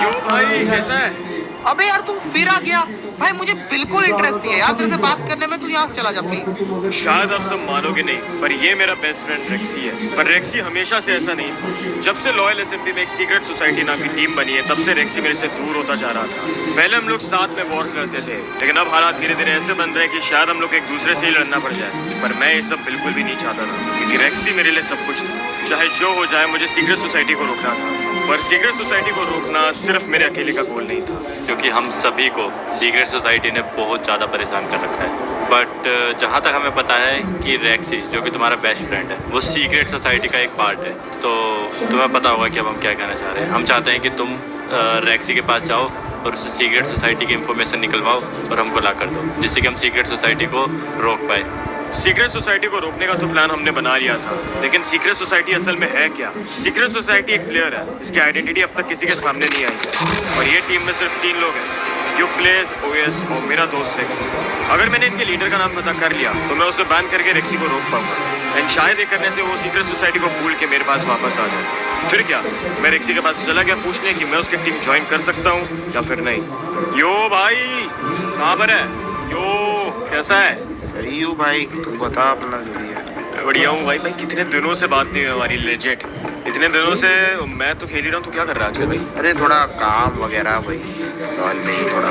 यो भाई कैसा है? अबे यार तू फिर आ गया भाई, मुझे बिल्कुल इंटरेस्ट नहीं है यार तेरे से बात करने में, तू यहाँ से चला जा प्लीज। शायद आप सब मानोगे नहीं, पर ये मेरा बेस्ट फ्रेंड रेक्सी है। पर रेक्सी हमेशा से ऐसा नहीं था। जब से लॉयल एसएमपी में एक सीक्रेट सोसाइटी नाम की टीम बनी है, तब से रेक्सी मेरे से दूर होता जा रहा था। पहले हम लोग साथ में वॉर्स लड़ते थे, लेकिन अब हालात धीरे धीरे ऐसे बन रहे हैं कि शायद हम लोग एक दूसरे से ही लड़ना पड़ जाए। पर मैं ये सब बिल्कुल भी नहीं चाहता था, क्योंकि रेक्सी मेरे लिए सब कुछ था। चाहे जो हो जाए, मुझे सीक्रेट सोसाइटी को रोकना था। पर सीक्रेट सोसाइटी को रोकना सिर्फ मेरे अकेले का गोल नहीं था, क्योंकि हम सभी को सीक्रेट सोसाइटी ने बहुत ज़्यादा परेशान कर रखा है। बट जहाँ तक हमें पता है कि रेक्सी जो कि तुम्हारा बेस्ट फ्रेंड है, वो सीक्रेट सोसाइटी का एक पार्ट है। तो तुम्हें पता होगा कि अब हम क्या कहना चाह रहे हैं। हम चाहते हैं कि तुम रेक्सी के पास जाओ और उससे सीक्रेट सोसाइटी की इन्फॉर्मेशन निकलवाओ और हमको ला कर दो, जिससे कि हम सीक्रेट सोसाइटी को रोक पाए। सीक्रेट सोसाइटी को रोकने का तो प्लान हमने बना लिया था, लेकिन सीक्रेट सोसाइटी असल में है क्या? सीक्रेट सोसाइटी एक प्लेयर है जिसकी आइडेंटिटी अब तक किसी के सामने नहीं आई है, और ये टीम में सिर्फ 3 लोग हैं, क्यूब प्लेयर्स, ओएस और मेरा दोस्त रेक्सी। अगर मैंने इनके लीडर का नाम पता कर लिया तो मैं उसे बैन करके रेक्सी को रोक पाऊंगा, एंड शायद ये करने से वो सीक्रेट सोसाइटी को भूल के मेरे पास वापस आ जाए। फिर क्या, मैं रेक्सी के पास चला गया पूछने कि मैं उसकी टीम ज्वाइन कर सकता हूँ या फिर नहीं। यो भाई कहाँ पर है? यो कैसा है? यू भाई तू बता अपना जो भी है। बढ़िया हूँ भाई। भाई कितने दिनों से बात नहीं हुई हमारी, लेजेंड। इतने दिनों से मैं तो खेल ही रहा हूँ, तो क्या कर रहा है आजकल भाई? अरे थोड़ा काम वगैरह भाई, और नहीं थोड़ा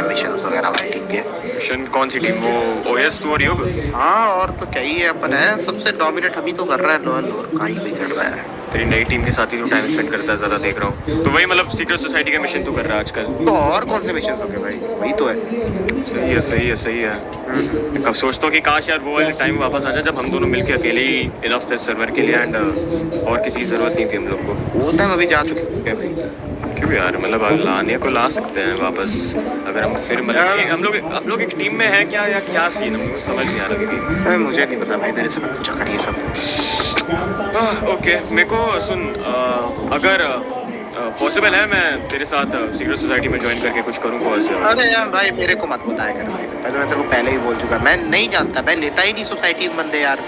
मिशन वगैरह भाई। ठीक है, मिशन कौन सी टीम? वो ओएस तू और योग? हाँ और तो क्या ही है, अपन है सबसे डोमिनेट अभी तो कर रहा है लॉयल, और कहीं भी कर रहा है। तेरी नई टीम के साथ ही तो टाइम स्पेंड करता है ज़्यादा, देख रहा हूँ। तो वही मतलब सीक्रेट सोसाइटी का मिशन तू कर रहा है आजकल? तो और कौन से मिशन हो गए भाई, वही तो है। सही है सही है सही है। कब सोचता हूँ कि काश यार वो वाले टाइम वापस आ जाए जब हम दोनों मिलके अकेले ही इनफ थे सर्वर के लिए, एंड और किसी की ज़रूरत नहीं थी हम लोग को। वो टाइम अभी जा चुके हैं भाई। क्यों यार, मतलब लाने को ला सकते हैं वापस अगर हम फिर मतलब हम लोग एक टीम में हैं क्या, या क्या सीन है, मुझे समझ नहीं आ रहा अभी। अरे मुझे नहीं पता भाई, मेरे से मत पूछा कर ये सब। ओके मेरे को सुन, अगर पॉसिबल है मैं तेरे साथ सीक्रेट सोसाइटी में ज्वाइन करके कुछ करूँ कॉज। अरे यार भाई मेरे को मत बताया कर भाई, मैं तेरे को पहले ही बोल चुका, मैं नहीं जानता, मैं लेता ही नहीं सोसाइटी में बंदे यार,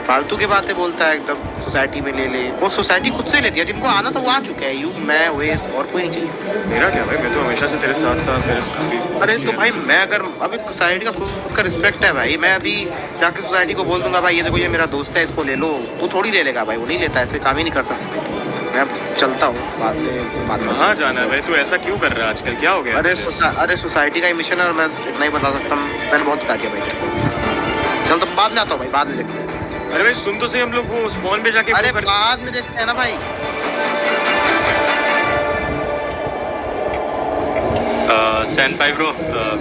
फालतू की बातें बोलता है एकदम। सोसाइटी में ले ले, वो सोसाइटी खुद से लेती है, जिनको आना था वो आ चुके हैं। यू मैं वेस और कोई नहीं चाहिए। मेरा क्या भाई, मैं तो हमेशा से तेरे साथ था, तेरे से काफी। अरे तो भाई मैं अगर अभी सोसाइटी का खुद का रिस्पेक्ट है भाई, मैं अभी जाके सोसाइटी को बोल दूंगा भाई ये देखो ये मेरा दोस्त है इसको ले लो, तो थोड़ी ले लेगा भाई, वो नहीं लेता, ऐसे काम ही नहीं करता। मैं चलता हूँ बाद में। कहाँ जाना है भाई, तू ऐसा क्यों कर रहा है आजकल, क्या हो गया? अरे सोसाइटी का ही मिशन है और मैं इतना ही बता सकता हूँ, मैंने बहुत बता दिया भाई। चल तो बाद में आता हूँ भाई, बाद में देखते हैं। अरे भाई सुन तो सही, हम लोग वो स्पॉन पे जाके अरे बाद में देखते हैं ना भाई। सैन ब्रो,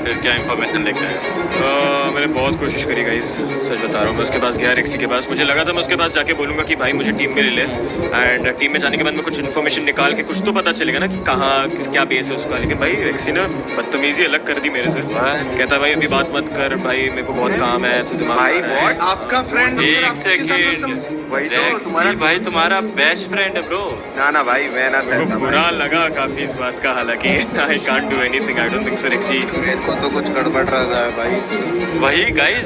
फिर क्या इन्फॉर्मेशन लेकर आए? मैंने बहुत कोशिश करी गाइस, सच बता रहा हूँ। मैं उसके पास गया रेक्सी के पास, मुझे लगा था मैं उसके पास जाके बोलूँगा कि भाई मुझे टीम में ले ले, एंड टीम में जाने के बाद मैं कुछ इन्फॉर्मेशन निकाल के कुछ तो पता चलेगा ना कि कहाँ क्या बेस है उसका। लेकिन भाई रेक्सी ने बदतमीजी अलग कर दी मेरे से। कहता भाई अभी बात मत कर भाई, मेरे को बहुत काम है, तो दिमाग भाई बहुत आपका फ्रेंड, एक सेकंड, वही तो भाई तुम्हारा बेस्ट फ्रेंड है ब्रो। ना भाई मैं ना मेरे को बुरा लगा काफी इस बात का, हालांकि I can't do anything, I don't think so रेक्सी। मेरे को तो कुछ गड़बड़ रहा है भाई। वही गाइस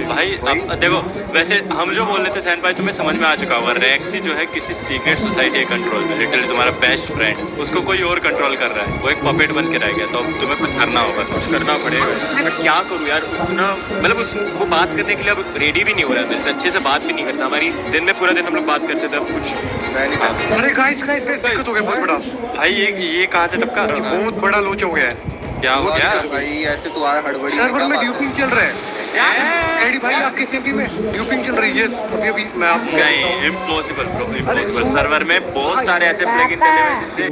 भाई, अब देखो वैसे हम जो बोल रहे थे सैन भाई तुम्हें समझ में आ चुका होगा, रेक्सी जो है किसी सीक्रेट सोसाइटी के कंट्रोल में, लिटरली तुम्हारा बेस्ट फ्रेंड, उसको कोई और कंट्रोल कर रहा है, वो एक पपेट बन के रह गया। तो अब तुम्हें कुछ करना होगा, कुछ करना पड़ेगा। मैं क्या करूँ यार, उतना मतलब वो बात करने के लिए अब रेडी भी नहीं हो रहा है, मेरे से अच्छे से बात भी नहीं करता। हमारी दिन में पूरा दिन हम लोग बात करते थे, अब कुछ। अरे गाइस दिक्कत हो गया बहुत बड़ा भाई। ये कहाँ से टपका? बहुत बड़ा लोच हो गया है। क्या हो गया भाई? ऐसे तो आया हड़बड़ी, सर्वर में ड्यूपिंग चल रहा है। एडी भाई आपके सीपी में ड्यूपिंग चल रही है अभी मैं आपको नहीं, इम्पॉसिबल ब्रो, इम्पॉसिबल। सर्वर में बहुत सारे ऐसे प्लगइन डले हुए हैं जिससे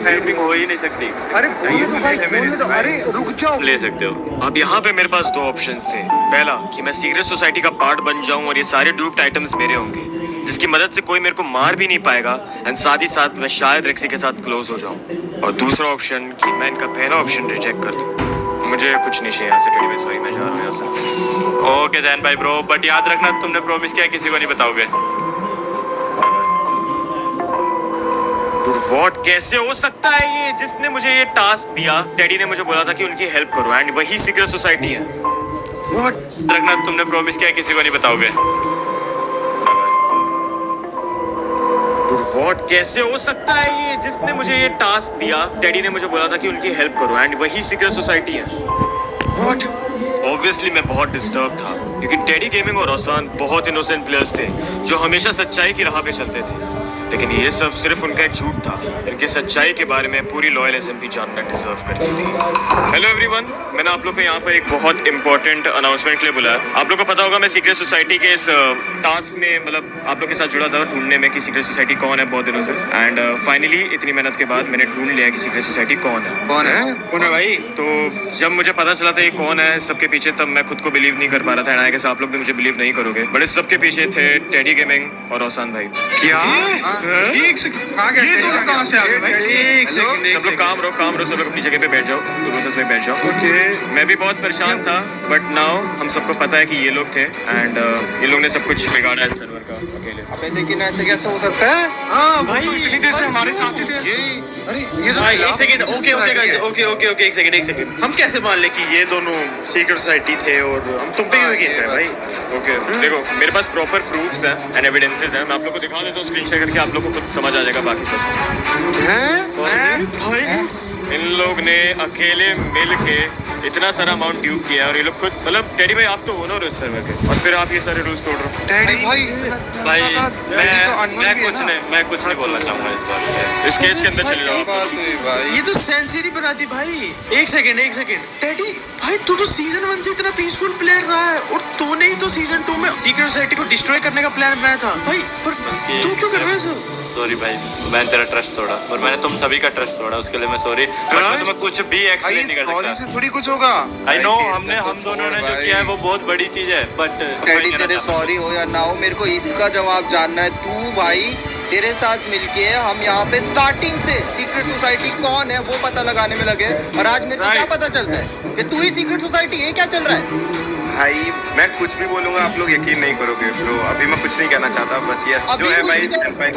ड्यूपिंग हो ही नहीं सकती। अरे बोलने दो, अरे रुक जाओ। ले सकते हो। अब यहाँ पे मेरे पास 2 ऑप्शंस थे। पहला कि मैं सीक्रेट सोसाइटी का पार्ट बन जाऊं और ये सारे ड्यूप्ड आइटम्स मेरे होंगे, जिसकी मदद से कोई मेरे को मार भी नहीं पाएगा, एंड साथ ही साथ मैं शायद रेक्सी के साथ क्लोज हो जाऊं। और दूसरा ऑप्शन कि मैं इनका पहला ऑप्शन रिजेक्ट कर दूं। मुझे कुछ नहीं चाहिए यहाँ से, टेडी, सॉरी मैं जा रहा हूँ यहाँ से। ओके देन भाई ब्रो, बट याद रखना तुमने प्रॉमिस किया किसी को नहीं बताओगे। व्हाट, कैसे हो सकता है ये? जिसने मुझे ये टास्क दिया, टेडी ने मुझे बोला था कि उनकी हेल्प करो, एंड वही सीक्रेट सोसाइटी है। व्हाट? रखना तुमने प्रॉमिस किया किसी को नहीं बताओगे। For what? कैसे हो सकता है ये? जिसने मुझे ये टास्क दिया, टेडी ने मुझे बोला था कि उनकी हेल्प करो, एंड वही सीक्रेट सोसाइटी है। व्हाट? ऑब्वियसली मैं बहुत डिस्टर्ब था क्योंकि टेडी गेमिंग और रोसान बहुत इनोसेंट प्लेयर्स थे जो हमेशा सच्चाई की राह पे चलते थे, लेकिन ये सब सिर्फ उनका एक झूठ था। इनकी सच्चाई के बारे में पूरी लॉयल एसएमपी जानना डिजर्व करती थी। हेलो एवरीवन, मैंने आप लोग को यहाँ पर एक बहुत इंपॉर्टेंट अनाउंसमेंट के लिए बुलाया। आप लोग को पता होगा मैं सीक्रेट सोसाइटी के इस टास्क में मतलब आप लोग के साथ जुड़ा था ढूंढने में कि सीक्रेट सोसाइटी कौन है बहुत दिनों से, एंड फाइनली इतनी मेहनत के बाद मैंने ढूंढ लिया कि सीक्रेट सोसाइटी कौन है। कौन है भाई? तो जब मुझे पता चला था ये कौन है सबके पीछे, तब मैं खुद को बिलीव नहीं कर पा रहा था, एंड आई गेस आप लोग भी मुझे बिलीव नहीं करोगे, बट इस सबके पीछे थे टेडी गेमिंग और रोसान भाई। क्या? एक सेकंड, ये दोनों कहाँ से आ गए भाई? एक सेकंड, सब लोग काम रहो, सब लोग अपनी जगह पे बैठ जाओ, रोजस में बैठ जाओ। ओके। मैं भी बहुत परेशान था, बट नाउ हम सबको पता है कि ये लोग थे, एंड ये लोग ने सब कुछ बिगाड़ा है सर्वर का अकेले। अबे लेकिन ऐसे कैसे हो सकता है? हाँ भाई, तो इतनी देर से हमारे साथ ही थे। ये तो एक सेकंड, ओके गाइस, ओके एक सेकंड। हम कैसे मान ले कि ये दोनों सीक्रेट सोसाइटी थे और हम तुम पे क्यों यकीन करें भाई? ओके देखो, मेरे पास प्रॉपर प्रूफ्स हैं एंड एविडेंसेस हैं, मैं आप लोग को दिखा देता हूँ स्क्रीन शेयर करके, आप लोग को खुद समझ आ जाएगा बाकी सब। इन लोग ने अकेले मिल के इतना सारा अमाउंट ड्यू किया, और ये लोग खुद मतलब टेडी भाई आप तो ओनर हो इस सर्वर के, और फिर आप ये सारे रूल्स तोड़ रहे हो। टेडी भाई भाई मैं कुछ नहीं बोलना चाहूँगा इस बात पे। इस केज के अंदर चले जाओ आप। ये तो सेंचुरी बनाती भाई। एक सेकंड टेडी भाई, तू तो सीजन 1 से इतना पीसफुल प्लेयर रहा है और तूने ही तो सीजन 2 में सीक्रेट सोसाइटी को डिस्ट्रॉय करने का प्लान बनाया था भाई, पर तू क्यों कर रहा है सब? सॉरी भाई, मैंने तेरा ट्रस्ट तोड़ा और मैंने तुम सभी का ट्रस्ट तोड़ा, उसके लिए मैं सॉरी। मैं तुम्हें कुछ भी एक्सप्लेन नहीं कर सकता। थोड़ी कुछ होगा। आई नो, हम दोनों ने जो किया है वो बहुत बड़ी चीज है, बट टेडी तेरे सॉरी हो या ना हो, मेरे को इसका जवाब जानना है। तू भाई तेरे साथ मिलके हम यहाँ पे स्टार्टिंग से सीक्रेट सोसाइटी कौन है वो पता लगाने में लगे, और आज मेरे को क्या पता चलता है कि तू ही सीक्रेट सोसाइटी है? क्या चल रहा है भाई? मैं कुछ भी बोलूंगा आप लोग यकीन नहीं करोगे ब्रो। अभी मैं कुछ नहीं कहना चाहता, बस यस जो है भाई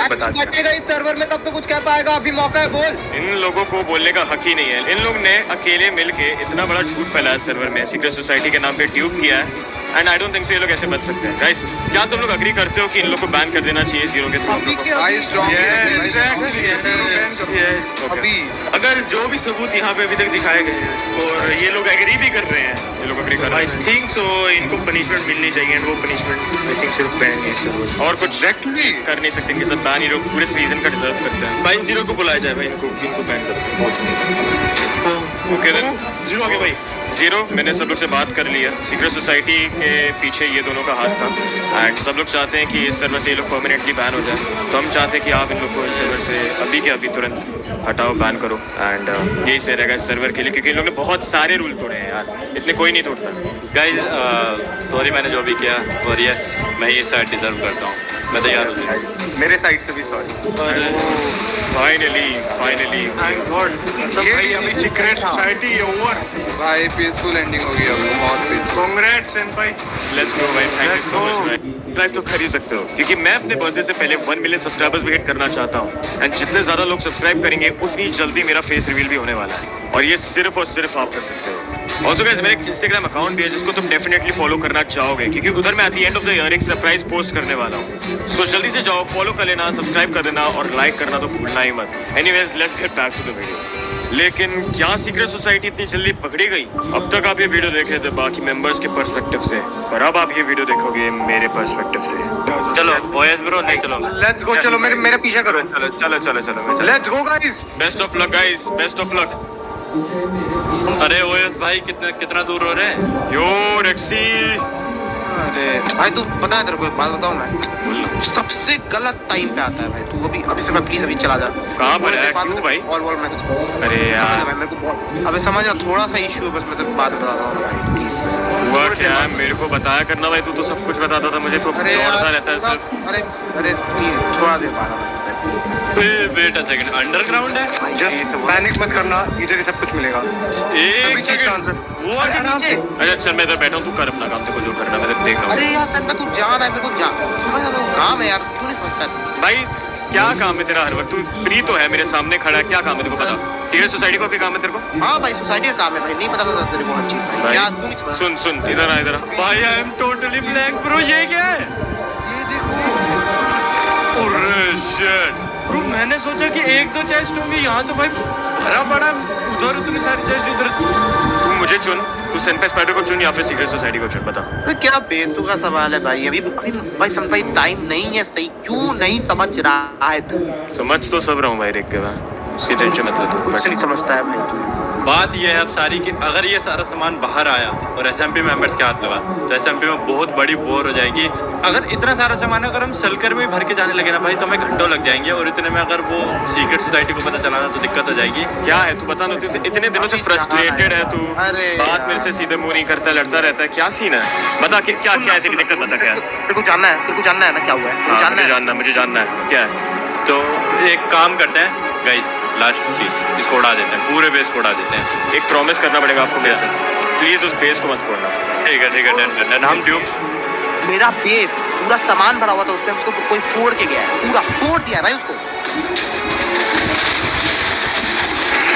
बता दिया। बचेगा इस सर्वर में तब तो कुछ कह पाएगा, अभी मौका है, बोल। इन लोगों को बोलने का हक ही नहीं है। इन लोग ने अकेले मिलके इतना बड़ा झूठ फैलाया सर्वर में, सीक्रेट सोसाइटी के नाम पे ट्यूब किया है, and I don't think so ये लोग ऐसे बच सकते हैं। गाइस, क्या तुम लोग अग्री करते हो कि इन लोग को बैन कर देना चाहिए जीरो के थ्रू? अभी अगर जो भी सबूत यहाँ पे अभी तक दिखाए गए हैं और ये लोग एग्री भी कर रहे हैं, ये लोग अग्री कर रहे आई हैं, थिंक सो इनको पनिशमेंट मिलनी चाहिए, एंड वो पनिशमेंट आई थिंक सिर्फ बैन है सब, और कुछ चीज कर नहीं सकते। इनके साथ बैन ये लोग पूरे सीजन का डिजर्व करते हैं। भाई जीरो को बुलाया जाए भाई, इनको बैन कर दो। ओके देन, जीरो आगे भाई। जीरो, मैंने सब लोग से बात कर लिया। सीक्रेट सोसाइटी के पीछे ये दोनों का हाथ था, एंड सब लोग चाहते हैं कि इस सर्वर से ये लोग परमानेंटली बैन हो जाए, तो हम चाहते हैं कि आप इन लोग को इस सर्वर से अभी के अभी तुरंत हटाओ, बैन करो, एंड यही सही रहेगा इस सर्वर के लिए, क्योंकि इन लोगों ने बहुत सारे रूल तोड़े हैं यार, इतने कोई नहीं तोड़ता। गाइस सॉरी, मैंने जो भी किया, और यस मैं ये साइड डिजर्व करता हूँ, मैं तैयार हूँ। मेरे साइड से भी सॉरी। फाइनली थैंक गॉड, भाई अभी सीक्रेट सोसाइटी ओवर भाई पीसफुल एंडिंग हो गई, अब बहुत पीसफुल। कांग्रेट्स सेनपाई। लेट्स गो भाई, थैंक यू सो मच भाई। सब्सक्राइब तो कर ही सकते हो, क्योंकि मैं अपने बर्थडे से पहले 1 मिलियन सब्सक्राइबर्स भी हिट करना चाहता हूँ, एंड जितने ज्यादा लोग सब्सक्राइब करेंगे उतनी जल्दी मेरा फेस रिवील भी होने वाला है, और ये सिर्फ और सिर्फ आप कर सकते हो। ऑल्सो गाइस, मेरा एक इंस्टाग्राम अकाउंट भी है जिसको तुम डेफिनेटली फॉलो करना चाहोगे, क्योंकि उधर मैं at the end of the year एक सरप्राइज पोस्ट करने वाला हूँ, सो जल्दी से जाओ, फॉलो कर लेना, सब्सक्राइब कर देना, और लाइक करना तो भूलना ही मत। Anyways, let's get back to the video. लेकिन क्या सीक्रेट सोसाइटी इतनी जल्दी पकड़ी गई? अब तक आप ये वीडियो देख रहे थे बाकी मेंबर्स के पर्सपेक्टिव से, पर अब आप ये वीडियो देखोगे मेरे पर्सपेक्टिव से। चलो ओएस ब्रो, नहीं चलो लेट्स गो, चलो मेरे पीछे करो। चलो let's go guys. Best of luck guys, best of luck. अरे ओएस भाई, कितना दूर हो रहे हैं? यो रेक्सी, अरे भाई तू पता है तेरे को एक बात बताऊं मैं, सबसे गलत टाइम पे आता है भाई तू। अभी से मैं प्लीज अभी चला जा। कहाँ पर है? क्यों भाई? और मैं तुझको, अरे यार भाई मेरे को बहुत अबे समझ आ, थोड़ा सा इशू है, बस मैं तेरे को बाद में बताता हूँ भाई, प्लीज। हुआ क्या? मेरे को बताया करना भाई, तू तो सब कुछ बताता था मुझे, तो अरे दौड़ता यार, रहता है सिर्फ। अरे प्लीज थोड़ा देर बाद आना सकता है please. Wait a second, underground है? जस्ट पैनिक मत करना, इधर ही सब कुछ मिलेगा। एक चीज का सेकंड, आंसर वो आराम से। अच्छा चल, मैं इधर बैठा हूँ, तू कर अपना काम, तेरे को जो करना मैं देख रहा हूँ। अरे यार सर, मैं तू जा रहा है, मेरे को जा समझ आ रहा है, काम है यार, क्यों नहीं समझता है? भाई क्या काम है तेरा हर वक्त? तू फ्री तो है, मेरे सामने खड़ा है, क्या काम है तेरे को पता? सीक्रेट सोसाइटी को क्या काम है तेरे को? हाँ भाई, सोसाइटी का काम है भाई, नहीं पता था तेरे को हर चीज भाई, क्या तू नहीं समझ? सुन इधर आ, इधर आ भाई I am totally blank bro, ये क्या है? ये देखो, अरे शिट, ब्रो मैंने सोचा कि एक दो चेस्ट होंगी, यहाँ तो भाई भरा पड़ा, उधर उतनी सारी चेस्ट, इधर तू मुझे चुन, तू सेनपाई स्पाइडर को चुन या फिर सीक्रेट सोसाइटी को चुन, बता। अबे क्या बेतु का सवाल है भाई, अभी भाई समझ भाई टाइम नहीं है, सही क्यों नहीं समझ रहा है तू? समझ तो सब रहा हूँ भाई देख के मैं, उसकी टेंशन मत ले तू। कुछ नहीं समझता है भाई तू। बात यह है अब सारी कि अगर ये सारा सामान बाहर आया और एसएमपी मेंबर्स के हाथ लगा तो एसएमपी में बहुत बड़ी वॉर हो जाएगी। अगर इतना सारा सामान अगर हम सलकर में भर के जाने लगे ना भाई तो हमें घंटों लग जाएंगे, और इतने में अगर वो सीक्रेट सोसाइटी को पता चला ना तो दिक्कत हो जाएगी। क्या है तू बता ना, तू इतने दिनों से फ्रस्ट्रेटेड है तू, अरे बात मेरे से सीधे मुंह नहीं करता, लड़ता रहता है, क्या सीन है बता, कि क्या क्या है तेरी दिक्कत, बता क्या है। तेरे को जानना है, तेरे को जानना है ना क्या हुआ है? हाँ, जानना है? मुझे जानना है क्या है। तो एक काम करते हैं गाइस, लास्ट चीज इसको उड़ा देते हैं, पूरे बेस को उड़ा देते हैं। एक प्रॉमिस करना पड़ेगा आपको मेरे से, प्लीज उस बेस को मत फोड़ना। ठीक है डन। हम ड्यूब मेरा बेस पूरा सामान भरा हुआ था उसमें, उसको कोई फोड़ के गया है, पूरा फोड़ दिया है भाई उसको।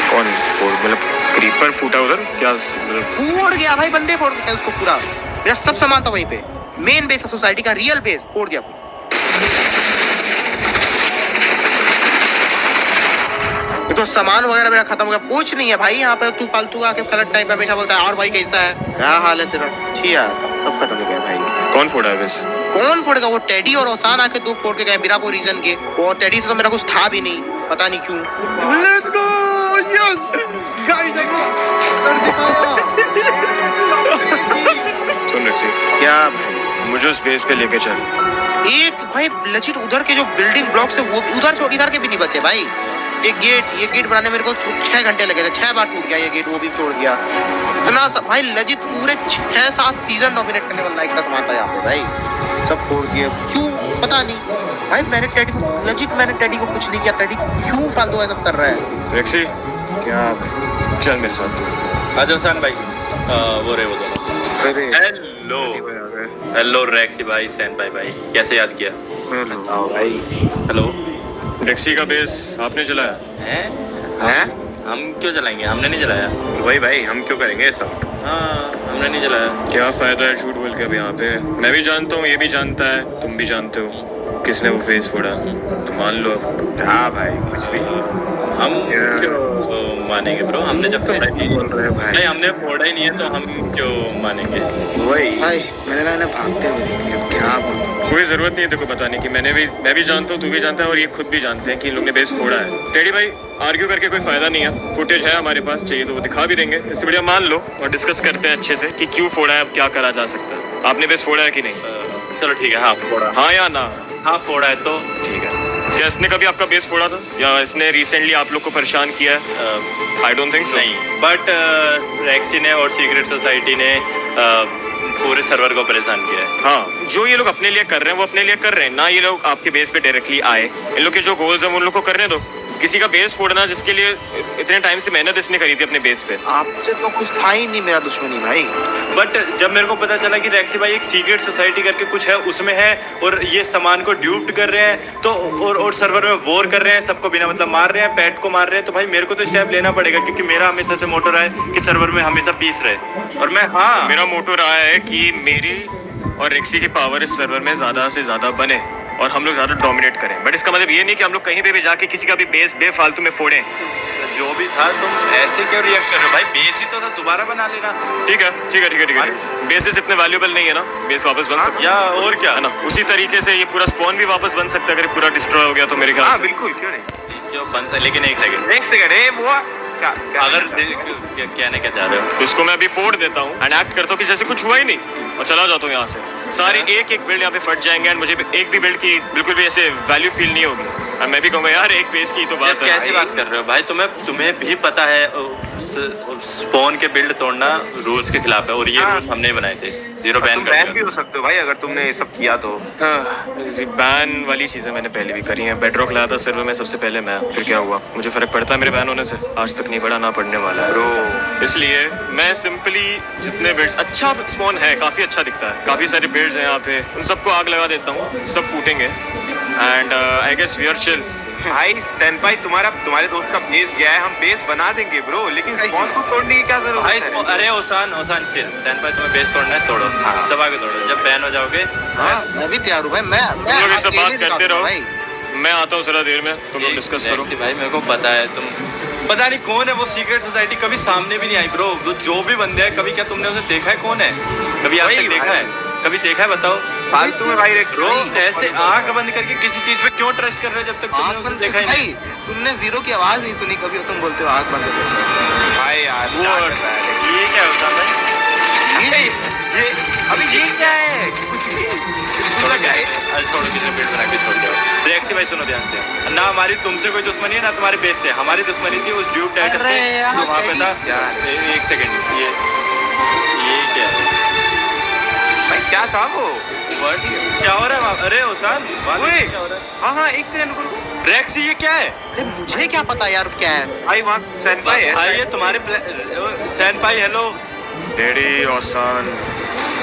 कौन फोड़, मतलब क्रीपर फूटा उधर क्या मतलब? फोड़ गया भाई, बंदे फोड़ दिया उसको पूरा। मेरा सब सामान था वहीं पे, मेन बेस सोसाइटी का रियल बेस फोड़ दिया। तो सामान वगैरह मेरा खत्म हो गया, कुछ नहीं है भाई यहाँ पे। तू फालतू आके गलत टाइम पे हमेशा बोलता है और भाई कैसा है, क्या हाल है तेरा? ठीक है, सब खत्म हो गया भाई। कौन फोड़ा है बेस? कौन फोड़ेगा? वो टेडी और ओसान आके दो फोड़ के गए बिना कोई रीजन के। वो टेडी से तो मेरा कुछ था भी नहीं, पता नहीं क्यों। लेट्स गो, यस गाइस, सुन रेक्सी, क्या भाई? मुझे उस बेस पे लेके चल। एक भाई लेजिट उधर के जो बिल्डिंग ब्लॉक्स है वो इधर के भी नहीं बचे भाई। ये गेट बनाने मेरे को 6 घंटे लगे थे, 6 बार टूट गया ये गेट, वो भी तोड़ दिया। इतना सब भाई लेजिट पूरे 6-7 सीजन डोमिनेट करने वाला लाइक का सामान था यहाँ पे भाई, सब तोड़ दिए। क्यों पता नहीं भाई, मैंने टेडी को कुछ नहीं किया, टेडी क्यों फालतू ऐसा कर रहा है? रेक्सी क्या भाई? चल मेरे साथ तू। आजोसान भाई, वो रहे वो दोनों। हेलो रेक्सी भाई, सेनपाई भाई, कैसे याद किया? हेलो रेक्सी का बेस आपने चलाया हैं? हम क्यों चलाएंगे, हमने नहीं चलाया। वही भाई, हम क्यों करेंगे ये सब? हाँ, हमने नहीं चलाया। क्या फायदा है झूठ बोल के अब यहाँ पे? मैं भी जानता हूँ, ये भी जानता है, तुम भी जानते हो किसने वो फेस फोड़ा, तो मान लो। हाँ भाई, कुछ भी हम क्यों तो मानेंगे ब्रो, हमने जब फोड़ा ही बोल रहे हैं भाई? नहीं, हमने फोड़ा ही नहीं है तो हम क्यों मानेंगे? वही भाई मैंने ना इन्हें भागते हुए देख लिया, क्या बोलूं? कोई जरूरत नहीं है तेरे को बताने की, मैं भी जानता हूँ, तू भी जानता है, और ये खुद भी जानते हैं कि इन लोग ने बेस फोड़ा है। टेडी भाई आर्ग्यू करके कोई फायदा नहीं है, फुटेज है हमारे पास, चाहिए तो वो दिखा भी देंगे। इससे बढ़िया मान लो और डिस्कस करते हैं अच्छे से कि क्यों फोड़ा है, अब क्या करा जा सकता है। आपने बेस फोड़ा है कि नहीं? चलो ठीक है, हाँ फोड़ा। हाँ या ना? हाँ फोड़ा है तो ठीक है। क्या इसने कभी आपका बेस फोड़ा था या इसने रिसेंटली आप लोग को परेशान किया है? I don't think so. नहीं, बट रेक्सी ने और सीक्रेट सोसाइटी ने पूरे सर्वर को परेशान किया है। हाँ, जो ये लोग अपने लिए कर रहे हैं वो अपने लिए कर रहे हैं ना, ये लोग आपके बेस पे डायरेक्टली आए। इन लोग के जो गोल्स हैं उन लोग को करने दो। किसी का बेस फोड़ना जिसके लिए इतने टाइम से मेहनत इसने करी थी अपने बेस पे। आपसे तो कुछ था ही नहीं मेरा दुश्मनी भाई। बट जब मेरे को पता चला कि रेक्सी भाई एक सीक्रेट सोसाइटी करके कुछ है उसमें है और ये सामान को ड्यूप्ड कर रहे हैं तो और सर्वर में वॉर कर रहे हैं, सबको बिना मतलब मार रहे हैं, पेट को मार रहे हैं, तो भाई मेरे को तो स्टेप लेना पड़ेगा क्योंकि मेरा हमेशा से मोटो रहा है कि सर्वर में हमेशा पीस रहे। और मैं हाँ, मेरा मोटो रहा है कि मेरी और रेक्सी की पावर इस सर्वर में ज्यादा से ज्यादा बने और हम लोग ज्यादा डोमिनेट करें। बट इसका मतलब ये नहीं कि हम लोग कहीं पे भी जाके किसी का भी बेस बेफालतू में फोड़ें। जो भी था तुम ऐसे क्यों रिएक्ट कर रहे हो भाई? बेस ही तो था, दोबारा बना लेना। ठीक है। बेसिस इतने वैल्यूएबल नहीं है ना, बेस वापस बन सकता या और क्या है ना। उसी तरीके से ये पूरा स्पॉन भी वापस बन सकता है अगर पूरा डिस्ट्रॉय हो गया तो मेरे ख्याल हाँ से। बिल्कुल, क्यों नहीं? जो बन सकता, लेकिन एक सेकंड वो क्या अगर कहने क्या चाह रहे हो? इसको मैं अभी फोड़ देता हूँ एंड एक्ट करता हूँ कि जैसे कुछ हुआ ही नहीं और चला जाता हूँ यहाँ से। सारे एक बिल्ड यहाँ पे फट जाएंगे एंड मुझे एक भी बिल्ड की बिल्कुल भी ऐसे वैल्यू फील नहीं होगी और मैं भी कहूँगा यार एक बेस की तो बात है। कैसी बात कर रहे हो भाई? तुम्हें भी पता है स्पॉन के बिल्ड तोड़ना रूल्स के खिलाफ है और ये रूल्स हमने बनाए थे। जीरो बैन कर बैन भी हो सकते हो भाई अगर तुमने ये सब किया तो। बैन वाली चीजें मैंने पहले भी करी हैं। बेडरॉक लाया था सर्वर में सबसे पहले मैं, फिर क्या हुआ? मुझे फर्क पड़ता है मेरे बैन होने से? आज तक नहीं पड़ा, ना पड़ने वाला है ब्रो। इसलिए मैं सिंपली जितने बिल्ड्स अच्छा स्पॉन है, काफी अच्छा दिखता है, काफी सारे बिल्ड्स हैं यहाँ पे, उन सबको आग लगा देता हूँ, सब फूटेंगे and I guess we are chill. भाई सेनपाई तुम्हारे दोस्त का बेस गया है, हम बेस बना देंगे ब्रो, लेकिन स्पॉन को तोड़ने की क्या जरूरत भाई है? अरे ओसान चिल, दैन भाई तुम्हें बेस तोड़ना है तोड़ो, दबा के तोड़ो, जब बैन हो जाओगे मैं भी तैयार हूँ भाई। मैं तुम लोग ये सब बात अकेले करते दिखाता हूँ रहो। भाई। मैं आता हूँ जरा देर में, तुम लोग डिस्कस करो। रैक्सी भाई मेरे को पता है तुम, पता नहीं कौन है वो सीक्रेट सोसाइटी, कभी सामने भी नहीं आई ब्रो। वो जो भी बंदे हैं, कभी क्या तुमने उसे देखा है? कौन है? कभी आज तक देखा है? कभी देखा है? बताओ। फालतू में भाई ब्रो ऐसे आंख बंद करके किसी चीज पे क्यों ट्रस्ट कर रहे हो जब तक तुमने उसे देखा ही नहीं? भाई तुमने जीरो की आवाज नहीं सुनी कभी, तुम बोलते हो आंख बंद करके। भाई यार वो ये क्या होता है? ये अभी ये क्या है? कुछ भी दूसरा क्या है? अरे छोड़ो, किसी पेट बना के छोड़ दो। रैक्सी भाई सुनो ध्यान से, ना हमारी तुमसे कोई दुश्मनी है ना तुम्हारे बेस से। हमारी दुश्मनी थी उस ड्यूब टाइटन से जो वहाँ पे था। एक सेकंड, ये क्या है भाई? क्या था वो? वर्ड क्या हो रहा है वहाँ? अरे ओसान क्या हो रहा है? हाँ एक सेकंड रुको। रैक्सी ये क्या है? अरे मुझे क्या पता यार क्या है। भाई वहाँ सेनपाई है। भाई ये तुम्हारे सैनपाई, हेलो डैडी ओसान,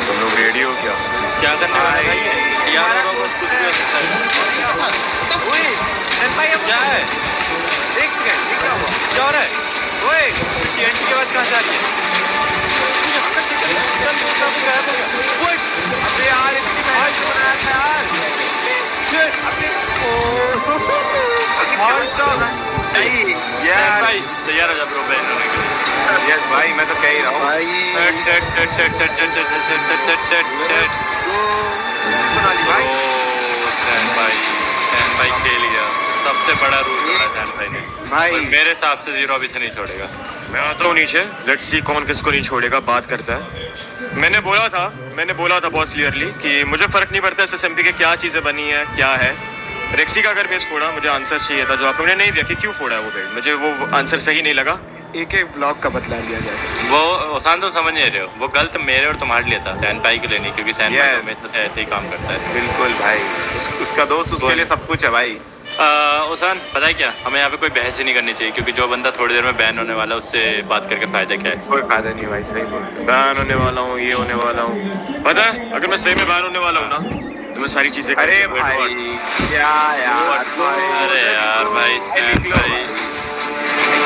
तुम लोग रेडी हो क्या? क्या करने वाले भाई? यार कुछ भी हो सकता है। ओए सेनपाई अब क्या है? एक सेकंड, ये क्या हुआ? क्या हो रहा है? ओए TNT के बाद कहाँ से आ गया? अबे यार इसकी भाई क्यों बनाया था यार? नहीं यार भाई तैयार हो जा ब्रो बहन होने के लिए। यस भाई मैं तो कह ही रहा हूँ भाई सेट बना ली भाई। सैन भाई खेल लिया, सबसे बड़ा रूल तोड़ा सैन भाई ने। भाई। और मेरे हिसाब से जीरो अभी से नहीं छोड़ेगा। मैं आता हूँ नीचे, लेट्स सी कौन किसको नहीं छोड़ेगा, बात करता है। मैंने बोला था बहुत क्लियरली कि मुझे फर्क नहीं पड़ता SSMP के क्या चीज़ें बनी है क्या है। रेक्सी का अगर बेस फोड़ा, मुझे आंसर चाहिए था जो आप लोगों ने नहीं दिया कि क्यों फोड़ा है वो बेस। मुझे वो आंसर सही नहीं लगा। एक एक ब्लॉक का बदला लिया जाए। वो ओसान तुम समझ नहीं रहे हो, वो गलत मेरे और तुम्हारे लिए था, सैन भाई के लिए नहीं, क्योंकि सैन भाई Yes. हमेशा ऐसे ही काम करता है। बिल्कुल भाई, उसका दोस्त उसके लिए सब कुछ है भाई। ओसान पता है क्या, हमें यहाँ पे कोई बहस ही नहीं करनी चाहिए, क्योंकि जो बंदा थोड़ी देर में बैन होने वाला है उससे बात करके फायदा क्या है? कोई फायदा नहीं भाई, सही बोलते हो। बैन होने वाला हूँ, ये होने वाला हूँ, पता है अगर मैं सही में बैन होने वाला हूँ ना तो मैं सारी चीजें अरे करके भाई क्या यार भाई, अरे यार भाई सैन भाई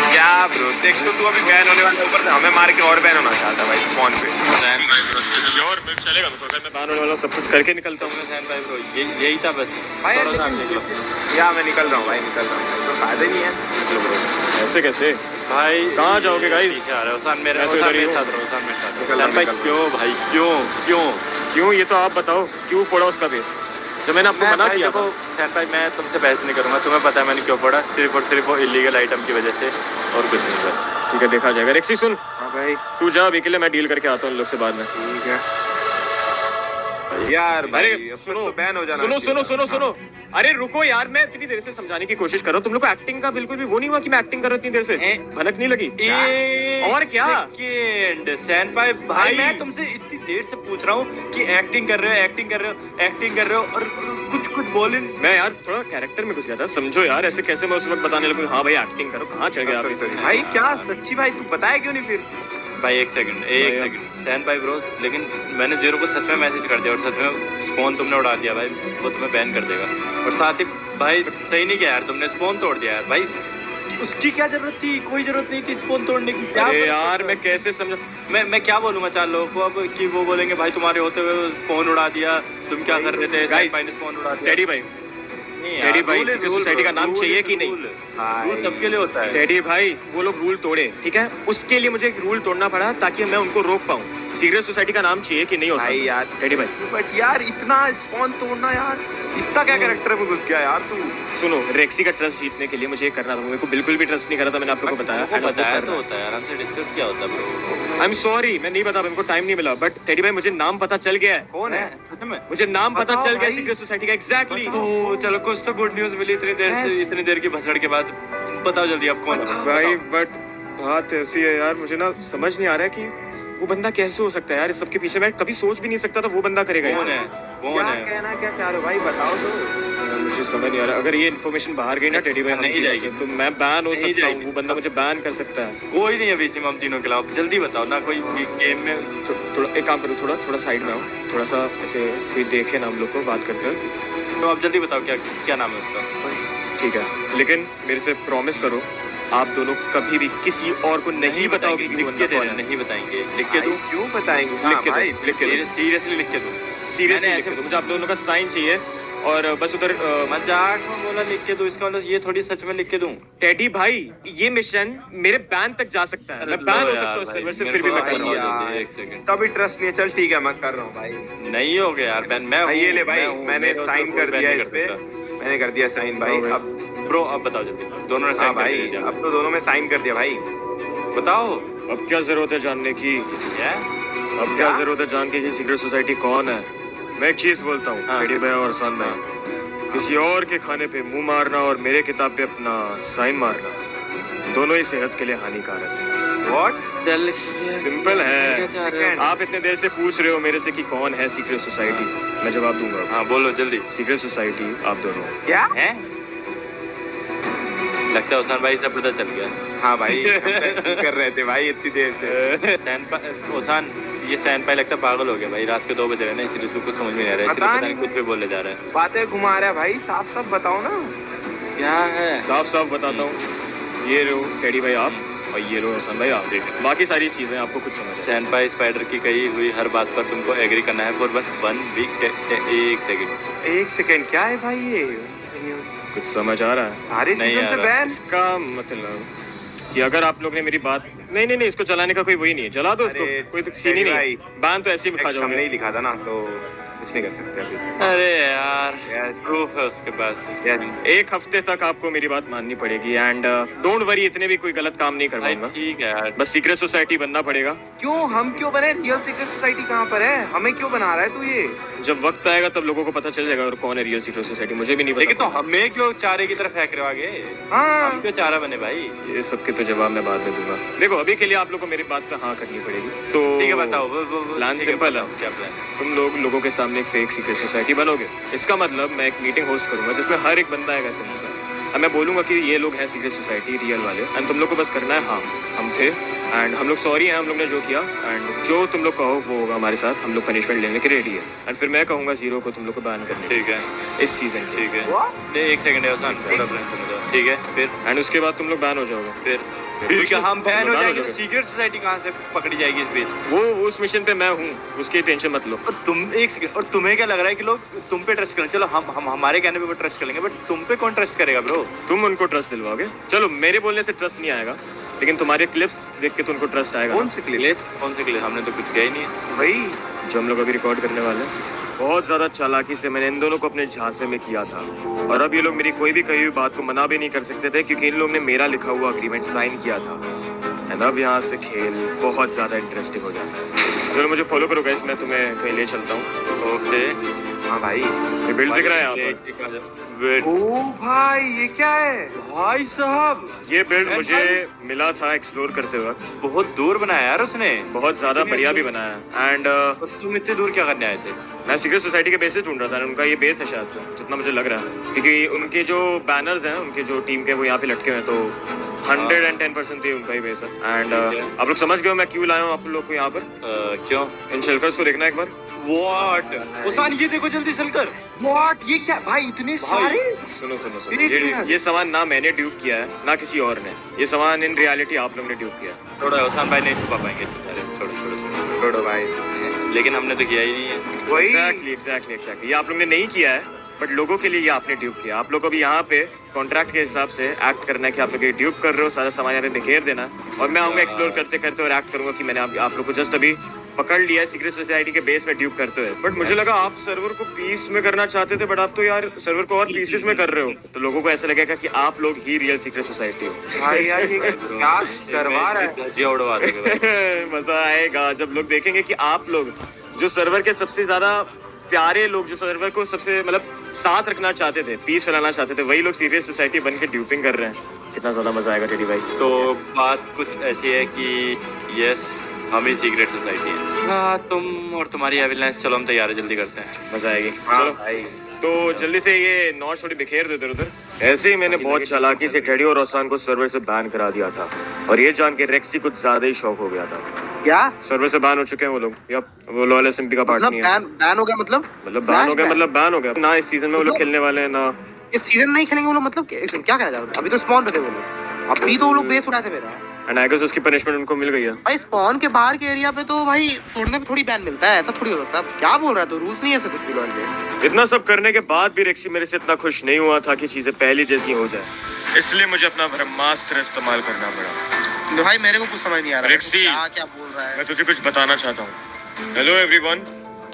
क्या ब्रो, देख तो तू अभी बैन होने वाला है, ऊपर से हमें मार के और बैन होना चाहता है भाई स्पॉन पे। श्योर फिर चलेगा मेरे को, अगर मैं बैन होने वाला हूँ सब कुछ करके निकलता हूँ। सैन भाई ब्रो यही था बस। भाई थोड़ा सा निकलो। या मैं निकल रहा हूँ भाई, निकल रहा हूँ, तो फायदा नहीं है। निकलो ब्रो। ऐसे कैसे? भाई कहाँ जाओगे गाइस? पीछे आ रहे हो ओसान, मेरे मैं तो ओसान इधर ही मेरे हूँ। साथ रहो, ओसान मेरे साथ निकल रहो। रहा, सैन भाई निकल रहा। क्यों भाई क्यों? क्यों ये तो आप बताओ, क्यों फोड़ा उसका बेस जब मैंने आपको मना किया था? सैन भाई मैं तुमसे बहस नहीं करूंगा, तुम्हें पता है मैंने क्यों पढ़ा, सिर्फ और सिर्फ वो इलीगल आइटम की वजह से, और कुछ नहीं बस। ठीक है देखा जाएगा। रेक्सी सुन, हाँ भाई तू जा अभी के लिए, मैं डील करके आता हूँ इन लोग से बाद में। ठीक है। यार भाई अरे अब सुनो तो बैन हो जाना सुनो चाहिए। सुनो सुनो सुनो, अरे रुको यार, मैं इतनी देर से समझाने की कोशिश कर रहा हूँ तुम लोग को। एक्टिंग का बिल्कुल भी वो नहीं हुआ कि मैं एक्टिंग कर रहा हूँ इतनी देर से, भनक नहीं लगी? और क्या? सेकंड सैन भाई भाई मैं तुमसे इतनी देर से पूछ रहा हूँ कि एक्टिंग कर रहे हो और कुछ बोले। मैं यार थोड़ा कैरेक्टर में घुस गया था, समझो यार। ऐसे कैसे मैं उस वक्त बताने लगूँ हाँ भाई एक्टिंग करो? कहाँ चढ़ गया आप? भाई क्या सच्ची भाई, तू बताया क्यों नहीं फिर? भाई एक सेकंड सैन भाई ब्रो, लेकिन मैंने जीरो को सच में मैसेज कर दिया और सच में स्पॉन तुमने उड़ा दिया भाई, वो तुम्हें बैन कर देगा। और साथ ही भाई सही नहीं किया यार, तुमने स्पॉन तोड़ दिया यार भाई, उसकी क्या जरूरत थी? कोई जरूरत नहीं थी स्पॉन तोड़ने की। क्या अरे यार मैं कैसे समझा? मैं क्या बोलूंगा चार लोगों को अब कि वो बोलेंगे भाई तुम्हारे होते हुए स्पॉन उड़ा दिया, तुम क्या कर रहे थे? Guys, भाई ने स्पॉन उड़ा दिया। टेडी भाई, टेडी भाई सीक्रेट सोसाइटी का नाम चाहिए कि नहीं? रूल सबके लिए होता है। टेडी भाई वो लोग रूल तोड़े, ठीक है, उसके लिए मुझे एक रूल तोड़ना पड़ा ताकि मैं उनको रोक पाऊँ। सीक्रेट सोसाइटी का नाम चाहिए कि नहीं हो भाई सकता? यार टेडी भाई बट यार इतना स्पॉन तोड़ना यार, इतना क्या कैरेक्टर में घुस गया यार तू? सुनो, रेक्सी का ट्रस्ट जीतने के लिए मुझे ये करना था। मेरे को बिल्कुल भी ट्रस्ट नहीं करा था, मैंने आप लोगों को बताया। वो बताया तो होता है, आराम से डिस्कस किया होता है ब्रो। आई एम सॉरी, मैं नहीं बता, मेरे को टाइम नहीं मिला। बट टेडी भाई मुझे नाम पता चल गया है। कौन है? सच में? मुझे नाम पता बताओ चल गया भाई। सीक्रेट सोसाइटी का एग्जैक्टली। ओह चलो कुछ तो गुड न्यूज़ मिली इतनी देर की भसड़ के बाद। बताओ जल्दी आप कौन है? भाई बट बात ऐसी है यार, मुझे ना समझ नहीं आ रहा है कि वो बंदा कैसे हो सकता है यार इस सब के पीछे। मैं कभी सोच भी नहीं सकता था वो बंदा करेगा कौन इसे। है? कौन क्या है? कहना क्या चाह रहे हो भाई, बताओ तो। मुझे समझ नहीं आ रहा, अगर ये इन्फॉर्मेशन बाहर गई ना टेडी भाई नहीं हम जाएगी। तीनों से, तो मैं बैन हो नहीं सकता हूँ। जाएगी। वो बंदा मुझे बैन कर सकता है। कोई नहीं अभी सिम हम तीनों के अलावा, जल्दी बताओ ना। कोई गेम में थोड़ा एक काम करो, थोड़ा साइड में आओ, थोड़ा सा ऐसे कोई देखे ना हम लोग को बात करते हैं। तो आप जल्दी बताओ क्या नाम है उसका? ठीक है, लेकिन मेरे से प्रॉमिस करो आप दोनों कभी भी किसी और को नहीं बताओगे कि वो लिख बंदा के कौन दे है। नहीं बताएंगे। लिख के भाई, दूं? क्यों बताएंगे? लिख के हाँ, भाई दो, लिख के दो, सीरियसली लिख के दूं? सीरियसली मैंने लिख के ऐसे- दो। मुझे आप दोनों का साइन चाहिए और बस उधर मजाक में बोला लिख के दूं, इसका मतलब ये थोड़ी सच में लिख के दूं? टेडी भाई ये मिशन मेरे बैन तक जा सकता है, मैं बैन हो सकता हूँ सर्वर से, फिर भी मैं कर रहा हूँ। यार। एक सेकंड, तभी ट्रस्ट नहीं है, चल ठीक है मैं कर रहा हूँ भाई। नहीं हो गया यार बैन। मैं भाई ये ले भाई, हूँ, मैंने मेरे साइन ऊपर कर बैन दिया नहीं इस पे, सकता। मैंने कर दिया साइन भाई। अब ब्रो अब बताओ जल्दी, दोनों ने हाँ साइन कर भाई, दिया? अब तो दोनों में साइन कर दिया भाई। बताओ अब क्या जरूरत है जानने की? क्या? अब क्या जरूरत है जान के कि सीक्रेट सोसाइटी कौन है? मैं एक चीज बोलता हूँ हाँ। टेडी भाई और सन भाई, किसी और के खाने पे मुंह मारना और मेरे किताब पे अपना साइन मारना दोनों ही सेहत के लिए हानिकारक है। व्हाट? चल सिंपल है। क्या चाह रहे हो? आप इतने देर से पूछ रहे हो मेरे से कि कौन है सीक्रेट सोसाइटी, मैं जवाब दूंगा। हाँ बोलो जल्दी। सीक्रेट सोसाइटी आप दोनों। क्या? हैं? लगता है उसान भाई सब पता चल गया। हाँ भाई कर रहे थे भाई इतनी देर से। उसान ये सैन पाई लगता है पागल हो गया भाई, रात के 2 बज रहे हैं ना, इसलिए उसको कुछ समझ में नहीं आ रहा है, इसलिए पता नहीं कुछ भी बोले जा रहा है। बातें घुमा रहा है भाई, साफ साफ बताओ ना। क्या है? साफ साफ बताता हूँ, ये लो टेडी भाई आप, और ये लो हसन भाई आप, बाकी सारी चीजें आपको खुद समझ आए। सैन पाई स्पाइडर की कही हुई हर बात पर तुमको एग्री करना है फॉर बस 1 वीक। एक सेकंड, एक सेकंड, क्या है भाई ये? कुछ समझ आ रहा है? सारे नहीं सीजन आ से रहा। बैन? इसका मतलब कि अगर आप लोग ने मेरी बात नहीं इसको चलाने का कोई वही नहीं है, चला दो इसको, अरे, कोई तो सीन ही नहीं भाई, बैन तो ऐसे ही खा टेक्स्ट हमने जाओगे। ही लिखा था ना, तो कुछ नहीं कर सकते अभी। अरे यार Yes. प्रूफ है उसके पास। Yes. एक हफ्ते तक आपको मेरी बात माननी पड़ेगी एंड डोंट वरी, इतने भी कोई गलत काम नहीं भाई करवाऊंगा, ठीक है यार। बस सीक्रेट सोसाइटी बनना पड़ेगा। क्यों? हम क्यों बने? रियल सीक्रेट सोसाइटी कहाँ पर है? हमें क्यों बना रहा है तू ये? जब वक्त आएगा तब लोगों को पता चल जाएगा और कौन है रियल सीक्रेट सोसाइटी, मुझे भी नहीं लेकिन तो पता। हमें क्यों चारे की तरफ फेंक रहे हो आगे? हाँ हम क्यों चारा बने भाई? ये सबके तो जवाब मैं बाद में दूंगा। देखो अभी के लिए आप लोग को मेरी बात पे हाँ करनी पड़ेगी। तो ठीक है बताओ। प्लान ठीक है, सिंपल है, बताओ, क्या प्लान है? तुम लोग लोगों के सामने एक फेक सीक्रेट सोसाइटी बनोगे। इसका मतलब मैं एक मीटिंग होस्ट करूंगा जिसमें हर एक बंदा आएगा समूह का, और मैं बोलूंगा कि ये लोग हैं सीक्रेट सोसाइटी रियल वाले, एंड तुम लोग को बस करना है हाँ हम थे, एंड हम लोग सॉरी हैं, हम लोग ने जो किया, एंड जो तुम लोग कहो वो होगा हमारे साथ, हम लोग पनिशमेंट लेने के रेडी है। एंड फिर मैं कहूंगा जीरो को तुम लोग को बैन करने ठीक है इस सीजन के, ठीक है। एक सेकंड है उसान, थोड़ा ब्रेक करने दो। ठीक है फिर एंड उसके बाद तुम लोग बैन हो जाओगे। फिर क्या हम बैन हो जाएंगे? जाओगे। सीक्रेट सोसाइटी कहाँ से पकड़ी जाएगी इस बीच? वो उस मिशन पे मैं हूँ, उसकी टेंशन मत लो। और तुम एक सेकंड, और तुम्हें क्या लग रहा है कि लोग तुम पे ट्रस्ट करें? चलो हम हमारे कहने पे वो ट्रस्ट करेंगे, बट तुम पे कौन ट्रस्ट करेगा ब्रो? तुम उनको ट्रस्ट दिलवाओगे। चलो मेरे बोलने से ट्रस्ट नहीं आएगा, लेकिन तुम्हारे क्लिप्स देख के तो उनको ट्रस्ट आएगा। कौन से क्लिप? कौन से क्लिप? हमने तो कुछ किया ही नहीं है भाई जो हम लोग अभी रिकॉर्ड करने वाले हैं, बहुत ज्यादा चालाकी से मैंने इन दोनों को अपने झांसे में किया था, और अब ये लोग मेरी कोई भी कही हुई बात को मना भी नहीं कर सकते थे क्योंकि इन लोगों ने मेरा लिखा हुआ अग्रीमेंट साइन किया था। एंड अब यहाँ से खेल बहुत ज्यादा इंटरेस्टिंग हो जाता है। चलो मुझे फॉलो करो गाइस, मैं तुम्हें कहीं ले चलता हूँ। ओके हाँ भाई। ये बिल्ड दिख रहा है यहाँ पर? वेट ओ भाई ये क्या है? भाई साहब, ये बिल्ड मुझे मिला था एक्सप्लोर करते वक्त, बहुत दूर बनाया यार उसने। बहुत ज्यादा बढ़िया भी बनाया है। एंड तो तुम इतने दूर क्या करने आए थे? मैं सीक्रेट सोसाइटी के बेस ढूंढ रहा था, उनका ये बेस है शायद से, जितना मुझे लग रहा है, क्योंकि उनके जो बैनर्स हैं उनके जो टीम के वो यहाँ पे लटके हुए हैं, तो 110% ही उनका ही बेस है। एंड आप लोग समझ गए हो मैं क्यों लाया हूँ आप लोग को यहाँ पर। क्यों? इन शेल्कर्स को देखना एक बार। व्हाट? उसान ये देखो जल्दी चलकर। व्हाट? ये क्या भाई? इतने सारे? सुनो सुनो सुनो, एक मिनट। ये सामान ना मैंने ड्यूप किया है ना किसी और ने, ये सामान इन रियलिटी आप लोग ने ड्यूप किया है। थोड़ा उसान भाई नहीं छुपा पाएंगे इतने सारे। छोड़ो छोड़ो छोड़ो छोड़ो भाई। लेकिन हमने तो किया ही नहीं है। वही एग्जैक्टली ये आप लोग ने नहीं किया है, बट लोगों के लिए ये आपने ड्यूप किया। आप लोग को अभी यहाँ पे कॉन्ट्रैक्ट के हिसाब से एक्ट करना है कि आप लोग ये ड्यूप कर रहे हो, सारा सामान यहाँ पे बिखेर देना है, और मैं आऊंगा एक्सप्लोर करते करते और एक्ट करूंगा कि मैंने आप लोग को जस्ट अभी पकड़ लिया है सीक्रेट सोसाइटी के बेस में ड्यूप करते हुए। बट मुझे लगा आप सर्वर को पीस में करना चाहते थे, बट आप तो यार सर्वर को और पीसेस में कर रहे हो, तो लोगों को ऐसा लगेगा कि आप लोग ही रियल सीक्रेट सोसाइटी हो। भाई यार ये क्या करवा रहा है? जी उड़वा दोगे भाई। मजा आएगा जब लोग देखेंगे कि आप लोग जो सर्वर के सबसे ज्यादा प्यारे लोग, जो सर्वर को सबसे मतलब साथ रखना चाहते थे, पीस फैलाना चाहते थे, वही लोग सीरियस सोसाइटी बन के ड्यूपिंग कर रहे हैं। कितना ज्यादा मजा आएगा टेडी भाई। तो बात कुछ ऐसी है कि यस हम ही सीक्रेट सोसाइटी है। हाँ तुम और तुम्हारी एविडेंस, चलो हम तैयार है, जल्दी करते हैं। मजा आएगी। हाँ चलो भाई। तो जल्दी से ये नॉट थोड़ी बिखेर दो इधर उधर। ऐसे ही मैंने बहुत चालाकी से टेडी और रोसान को सर्वर से बैन करा दिया था, और ये जान के रेक्सी कुछ ज्यादा ही शौक हो गया था। क्या सर्वर से बैन हो चुके हैं वो लोग। यप, वो लॉयल एसएमपी का पार्ट मतलब नहीं है। बैन हो गया? मतलब बैन हो गया, मतलब बैन हो गया ना। इस सीजन में वो लोग खेलने वाले हैं ना। इस सीजन नहीं खेलेंगे वो लोग? मतलब क्या कहना चाह रहे हो? अभी तो स्पॉन पे थे वो लोग। अभी तो वो लोग बेस उड़ाते मेरा। एंड आई गेस उसकी पनिशमेंट उनको मिल गई है। भाई स्पॉन के बाहर के एरिया पे तो भाई फोड़ने पे थोड़ी बैन मिलता है, ऐसा थोड़ी हो सकता है। क्या बोल रहा है तो रूल्स नहीं है ऐसे कुछ भी लॉयल पे। इतना सब करने के बाद भी रेक्सी मेरे से इतना खुश नहीं हुआ था कि चीजें पहले जैसी हो जाए, इसलिए मुझे अपना ब्रह्मास्त्र इस्तेमाल करना पड़ा। तो भाई मेरे को कुछ समझ नहीं आ रहा रेक्सी, क्या क्या बोल रहा है। मैं तुझे कुछ बताना चाहता हूँ। हेलो एवरीवन,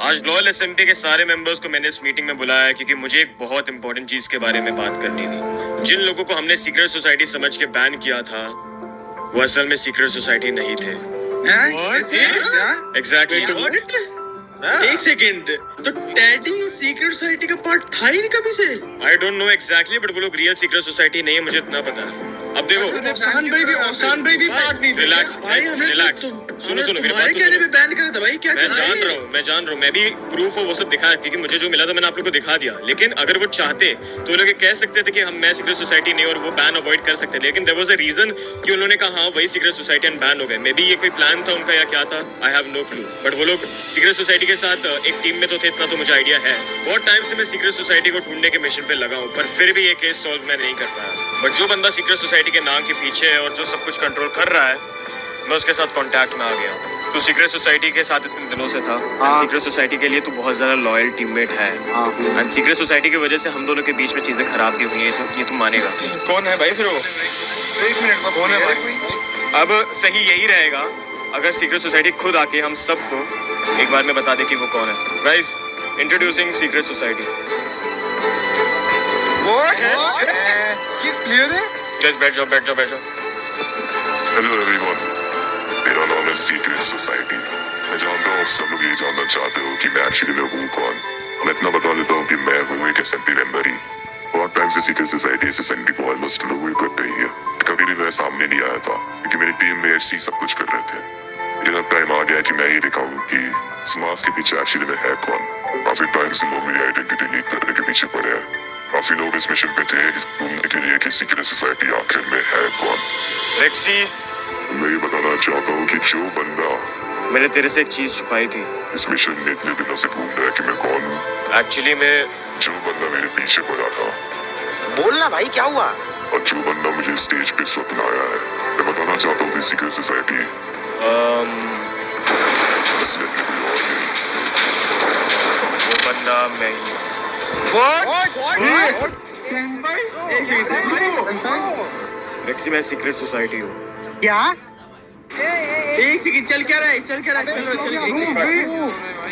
आज लॉयल एसएमपी के सारे मेंबर्स को मैंने इस मीटिंग में बुलाया है क्योंकि मुझे एक बहुत इंपॉर्टेंट चीज के बारे में बात करनी थी। जिन लोगों को हमने सीक्रेट सोसाइटी समझ के बैन किया था वो असल में सीक्रेट सोसाइटी नहीं थे। एग्जैक्टली। एक सेकंड, तो टैडी सीक्रेट सोसाइटी का पार्ट था ही नहीं कभी से। I don't know exactly, but वो लोग रियल सीक्रेट सोसाइटी नहीं है, मुझे इतना पता है। अब देखो, ओसान भाई भी पार्ट नहीं थे। रिलैक्स भाई हमें रिलैक्स, सुनो सुनो मेरी बात तो कहने पे सुनो। बैन करे था भाई, क्या मैं चल रहा जान है? रहा हूँ, मैं भी प्रूफ हो वो सब दिखाया क्योंकि मुझे जो मिला था मैंने आप लोग को दिखा दिया। लेकिन अगर वो चाहते तो वो लोग ये कह सकते थे कि हम मैं सीक्रेट सोसाइटी नहीं और वो बैन अवॉइड कर सकते थे। लेकिन देयर वाज अ रीजन कि उन्होंने कहा हाँ वही सीक्रेट सोसाइटी एंड बैन हो गए। मे बी ये कोई प्लान था उनका या क्या था, I have no clue. But वो लोग सीक्रेट सोसाइटी के साथ एक टीम में तो थे, इतना तो मुझे आइडिया है। बहुत टाइम से मैं सीक्रेट सोसाइटी को ढूंढने के मिशन पे लगा हूँ, पर फिर भी ये केस सॉल्व मैं नहीं कर पाया। बट जो बंदा सीक्रेट सोसाइटी के नाम के पीछे है और जो सब कुछ कंट्रोल कर रहा है, मैं उसके साथ कांटेक्ट में आ गया हूँ। तू सीक्रेट सोसाइटी के साथ इतने दिनों से था। हाँ। सीक्रेट सोसाइटी के लिए तू बहुत ज्यादा लॉयल टीममेट है। एंड सीक्रेट सोसाइटी की वजह से हम दोनों के बीच में चीजें खराब भी हुई हैं, ये तू मानेगा। कौन है भाई फिर वो? एक मिनट में कौन है भाई? अब सही यही रहेगा अगर सीक्रेट सोसाइटी खुद आके हम सबको एक बार में बता दे कि वो कौन है। Guys, introducing secret society. वो है कि क्लियर है? जस्ट बैठ जाओ, बैठ जाओ, बैठ जाओ। हेलो एवरीवन, मेरा नाम है सीक्रेट सोसाइटी। मैं जानता हूँ सब लोग ये जानना चाहते हो कि मैं एक्चुअली में हूँ कौन। मैं इतना बता देता हूँ कि मैं हूँ एक एसएमपी मेंबर ही। बहुत टाइम से सीक्रेट सोसाइटी एसएमपी को ऑलमोस्ट लोग कर रही है। कभी भी मैं सामने नहीं आया था क्योंकि मेरी टीम में ऐसी सब कुछ कर रहे थे। लेकिन अब टाइम आ गया कि मैं ये दिखाऊँ कि समाज के पीछे एक्चुअली में है कौन। काफी टाइम से लोग मेरी आइडेंटिटी लीक करने के पीछे पड़े हैं। काफी लोग इस मिशन पे थे ढूंढने के लिए कि सीक्रेट सोसाइटी आखिर में है कौन। रेक्सी, मैं ये बताना चाहता हूँ कि जो बंदा मैंने तेरे से एक चीज छुपाई थी। इस मिशन में इतने दिनों से ढूंढ रहा है कि मैं कौन हूँ। एक्चुअली मैं जो बंदा मेरे पीछे पड़ा था बोलना भाई क्या हुआ। और जो बंदा मुझे स्टेज पे स्वप्न आया है, मैं बताना चाहता हूँ कि सीक्रेट सोसाइटी असलियत में कोई और नहीं। वो बंदा मैं ही हूँ। रेक्सी, मैं सीक्रेट सोसाइटी हूँ। क्या? एक सेकंड, चल क्या रहा है, चल क्या रहा है, चल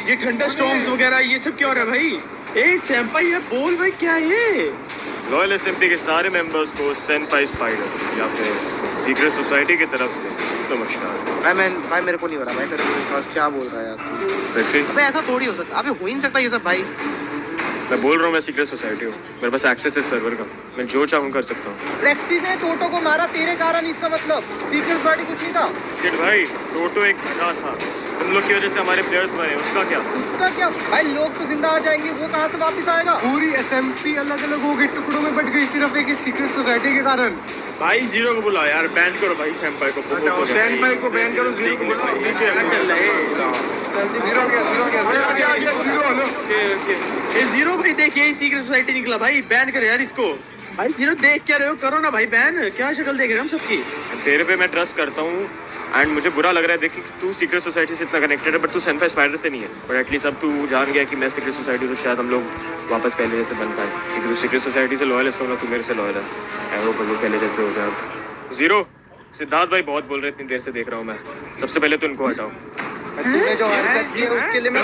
ये ठंडा स्टॉर्म्स वगैरह ये सब क्या हो रहा है भाई? ए सैम्पाई है, बोल भाई क्या है ये? रॉयल एसएमपी के सारे मेंबर्स को सेंपाई स्पाइडर या फिर सीक्रेट सोसाइटी की तरफ से नमस्कार। भाई मेरे को नहीं हो रहा भाई, तेरे को क्या बोल रहा है यार? रेक्सी, अबे ऐसा थोड़ी हो सकता, अबे हो ही नहीं सकता ये सब भाई। मैं बोल रहा हूँ मैं सीक्रेट सोसाइटी हूँ। मेरे पास एक्सेस है सर्वर का, मैं जो चाहूँ कर सकता हूँ। रेक्सी ने टोटो को मारा तेरे कारण, इसका मतलब सीक्रेट सोसाइटी कुछ नहीं था। सिड भाई, टोटो एक घटा था, तुम लोग की वजह से हमारे प्लेयर्स मरे, उसका क्या? उसका क्या भाई, लोग तो जिंदा आ जाएंगे, वो कहाँ से वापस आएगा? पूरी एसएमपी अलग अलग हो गई, टुकड़ों में बट गई सिर्फ एक सीक्रेट सोसाइटी के कारण। भाई जीरो को बुलाओ यार, बैन करो भाई सैम्पाई को। सैम्पाई को बैन करो, जीरो को बुलाओ। क्या चल रहा है? जीरो गया जीरो। हेलो ये जीरो भाई देख, यही सीक्रेट सोसाइटी निकला भाई, बैन करे यार इसको। भाई जीरो देख क्या रहे हो, करो ना भाई बैन, क्या शक्ल देख रहे हो हम सबकी। तेरे पे मैं ट्रस्ट करता हूँ एंड मुझे बुरा लग रहा है देख कि तू सीक्रेट सोसाइटी से इतना कनेक्टेड है, बट तू सेंपाई स्पाइडर से नहीं है। बट एटलीस्ट अब तू जान गया कि मैं सीक्रेट सोसाइटी, तो शायद हम लोग वापस पहले जैसे बन पाए। क्योंकि तू सीक्रेट सोसाइटी से लॉयल है, इसका मतलब तू मेरे से लॉयल है। आई होप हम लोग पहले जैसे हो जाए। जीरो, सिद्धार्थ भाई बहुत बोल रहे, इतनी देर से देख रहा हूँ मैं। सबसे पहले तो इनको हटाओ। तूने जो हरकत की है उसके लिए मैं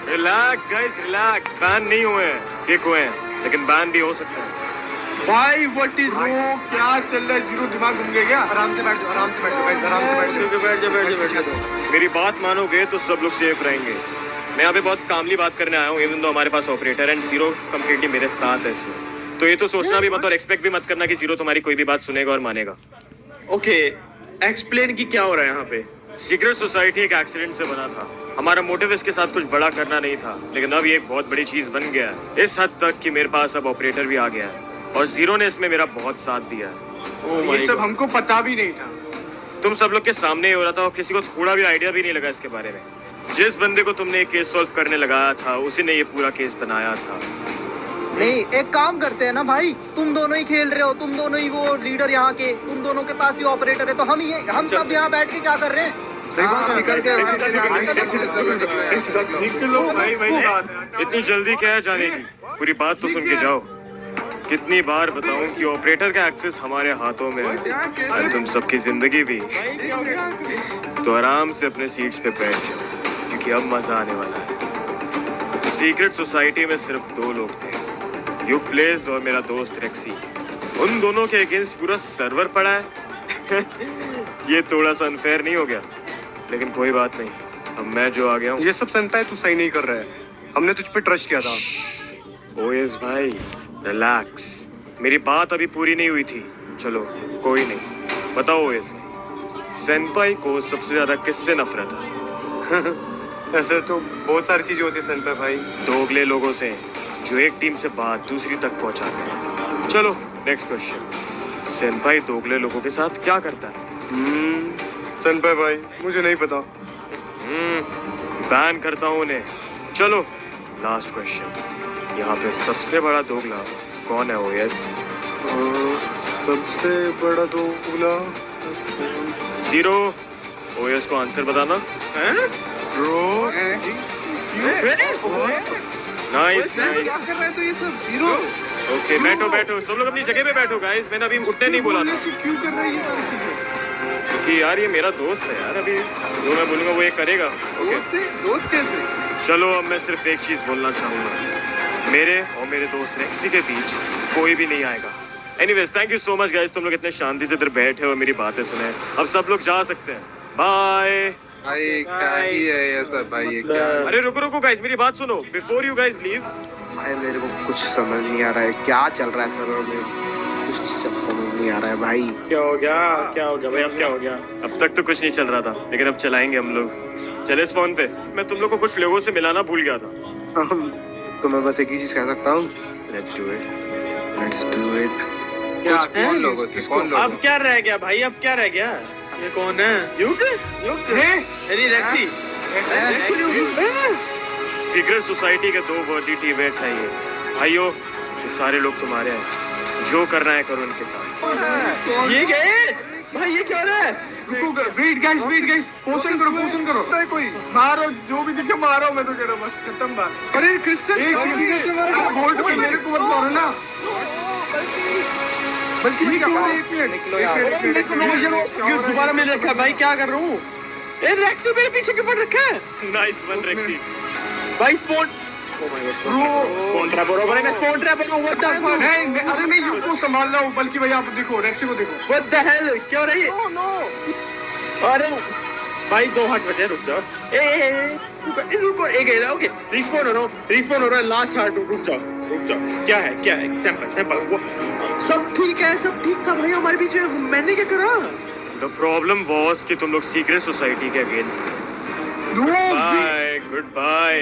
रिलैक्स गाइस, रिलैक्स। बैन नहीं हुए हैं, किक हुए हैं, लेकिन बैन भी हो सकता है। भाई व्हाट इज क्या चल रहा है? जीरो दिमाग घूम गया क्या? आराम से बैठ जाओ, आराम से बैठ जाओ, आराम से बैठ जाओ। मेरी बात मानोगे तो सब लोग सेफ रहेंगे। मैं यहाँ पे बहुत कामली बात करने आया हूँ, इवन दो हमारे पास ऑपरेटर एंड जीरो कंप्लीटली मेरे साथ है इसमें। तो ये तो सोचना भी मत और एक्सपेक्ट भी मत करना कि जीरो तुम्हारी कोई भी बात सुनेगा और मानेगा। ओके, एक्सप्लेन की क्या हो रहा है यहाँ पे? सीक्रेट सोसाइटी एक एक्सीडेंट से बना था। हमारा मोटिव इसके साथ कुछ बड़ा करना नहीं था, लेकिन अब ये एक बहुत बड़ी चीज बन गया है, इस हद तक कि मेरे पास अब ऑपरेटर भी आ गया है और जीरो ने इसमें मेरा बहुत साथ दिया है। ये सब हमको पता भी नहीं था। तुम सब लोग के सामने ही हो रहा था और किसी को थोड़ा भी आइडिया भी नहीं लगा इसके बारे में। जिस बंदे को तुमने ये केस सॉल्व करने लगाया था उसी ने ये पूरा केस बनाया था। नहीं, एक काम करते हैं ना भाई, तुम दोनों ही खेल रहे हो, तुम दोनों ही वो लीडर यहाँ के, तुम दोनों के पास ही ऑपरेटर है, तो हम सब यहाँ बैठ के क्या कर रहे हैं? सही बात है, निकल के निकलो भाई, वही बात है। इतनी जल्दी क्या है जाने की? पूरी बात तो सुन के जाओ। कितनी बार बताऊं कि ऑपरेटर का एक्सेस हमारे हाथों में है और तुम सबकी जिंदगी भी। तो आराम से अपने सीट्स पे बैठ जाओ क्योंकि अब मजा आने वाला है। सीक्रेट सोसाइटी में सिर्फ 2 लोग थे, यू प्लेस और मेरा दोस्त रेक्सी। उन दोनों के अगेंस्ट पूरा सर्वर पड़ा है। ये थोड़ा सा अनफेयर नहीं हो गया? लेकिन कोई बात नहीं, अब मैं जो आ गया हूँ। ये सब सेंपाई तू सही नहीं कर रहा है, हमने तुझ पे ट्रस्ट किया था। ओएस भाई रिलैक्स, मेरी बात अभी पूरी नहीं हुई थी। चलो कोई नहीं, बताओ ओएस भाई, सेंपाई को सबसे ज्यादा किससे नफरत है? ऐसे तो बहुत सारी चीजें होती है सेंपाई भाई। दोगले लोगों से जो एक टीम से बात दूसरी तक पहुंचाते हैं। चलो नेक्स्ट क्वेश्चन, सेंपाई दोगले लोगों के साथ क्या करता है? सेंपाई भाई मुझे नहीं पता। बैन करता हूँ उन्हें। चलो लास्ट क्वेश्चन, यहाँ पे सबसे बड़ा दोगला कौन है ओएस? सबसे बड़ा दोगला जीरो। ओएस को आंसर बताना। ब्रो। Nice nice. कर रहा है तो ये सब जीरो। ओके बैठो बैठो, सब लोग अपनी जगह पे बैठो गाइस। मैंने अभी उठने नहीं बोला था क्यों कर रहा है ये सारी चीजें? क्योंकि यार ये मेरा दोस्त है यार, अभी जो मैं बोलूँगा वो ये करेगा। ओके दोस्त कैसे? चलो अब मैं सिर्फ एक चीज़ बोलना चाहूँगा, मेरे और मेरे दोस्त रेक्सी के बीच कोई भी नहीं आएगा। Anyways thank you so much guys, तुम लोग इतने शांति से इधर बैठे और मेरी बातें सुने। अब सब लोग जा सकते हैं, बाय। भाई क्या ही है ये सब भाई, ये क्या? अरे रुको रुको गाइस, मेरी बात सुनो बिफोर यू गाइस लीव। भाई मेरे को कुछ समझ नहीं आ रहा है क्या चल रहा है सर्वर में, कुछ सब समझ नहीं आ रहा है भाई। क्या हो गया भाई, अब क्या हो गया? अब तक तो कुछ नहीं चल रहा था, लेकिन अब चलाएंगे हम लोग। चले स्पॉन पे। मैं तुम लोग को कुछ लोगों से मिलाना भूल गया था। तो मैं बस एक ही चीज कह सकता हूँ, लेट्स डू इट। कौन लोगों से? कौन लोग? अब क्या रह गया भाई, अब क्या रह गया? ये कौन है? यूक अरे रेक्सी। सीक्रेट सोसाइटी के 2 वर्दी टीममेट्स हैं ये। भाइयों ये सारे लोग तुम्हारे हैं, जो करना है करो इनके साथ। ये गए भाई, ये क्या हो रहा है? रुको वेट गाइस, पोषण करो। कोई मारो, जो भी दिखे मारो, मैं तो कह रहा हूँ बस खत्म बात। अरे क्रिश्चियन एक सेकंड होल्ड कर, मेरे को मत मारो ना। बल्कि एक मिनट दोबारा मिल रखा है भाई, क्या कर रहा हूँ? ए रेक्सी मेरे पीछे क्यों पड़ रखा है? Nice one रेक्सी। भाई स्पॉन ट्रैप हो रहा है, स्पॉन ट्रैप हो रहा है। नहीं, अरे मैं यूं को संभाल रहा हूँ, बल्कि भाई आप देखो रेक्सी को देखो। व्हाट द हेल, क्या हो रहा है ये? अरे भाई 2 हार्ट बचे, रुक जाओ। रुको एक है, ओके रिस्पॉन हो रहा है लास्ट हार्ट। रुक जाओ, क्या है? सैंपल वो सब ठीक है, सब ठीक था भाई हमारे बीच में, मैंने क्या करा? द प्रॉब्लम वॉज कि तुम लोग सीक्रेट सोसाइटी के अगेंस्ट थे। Goodbye.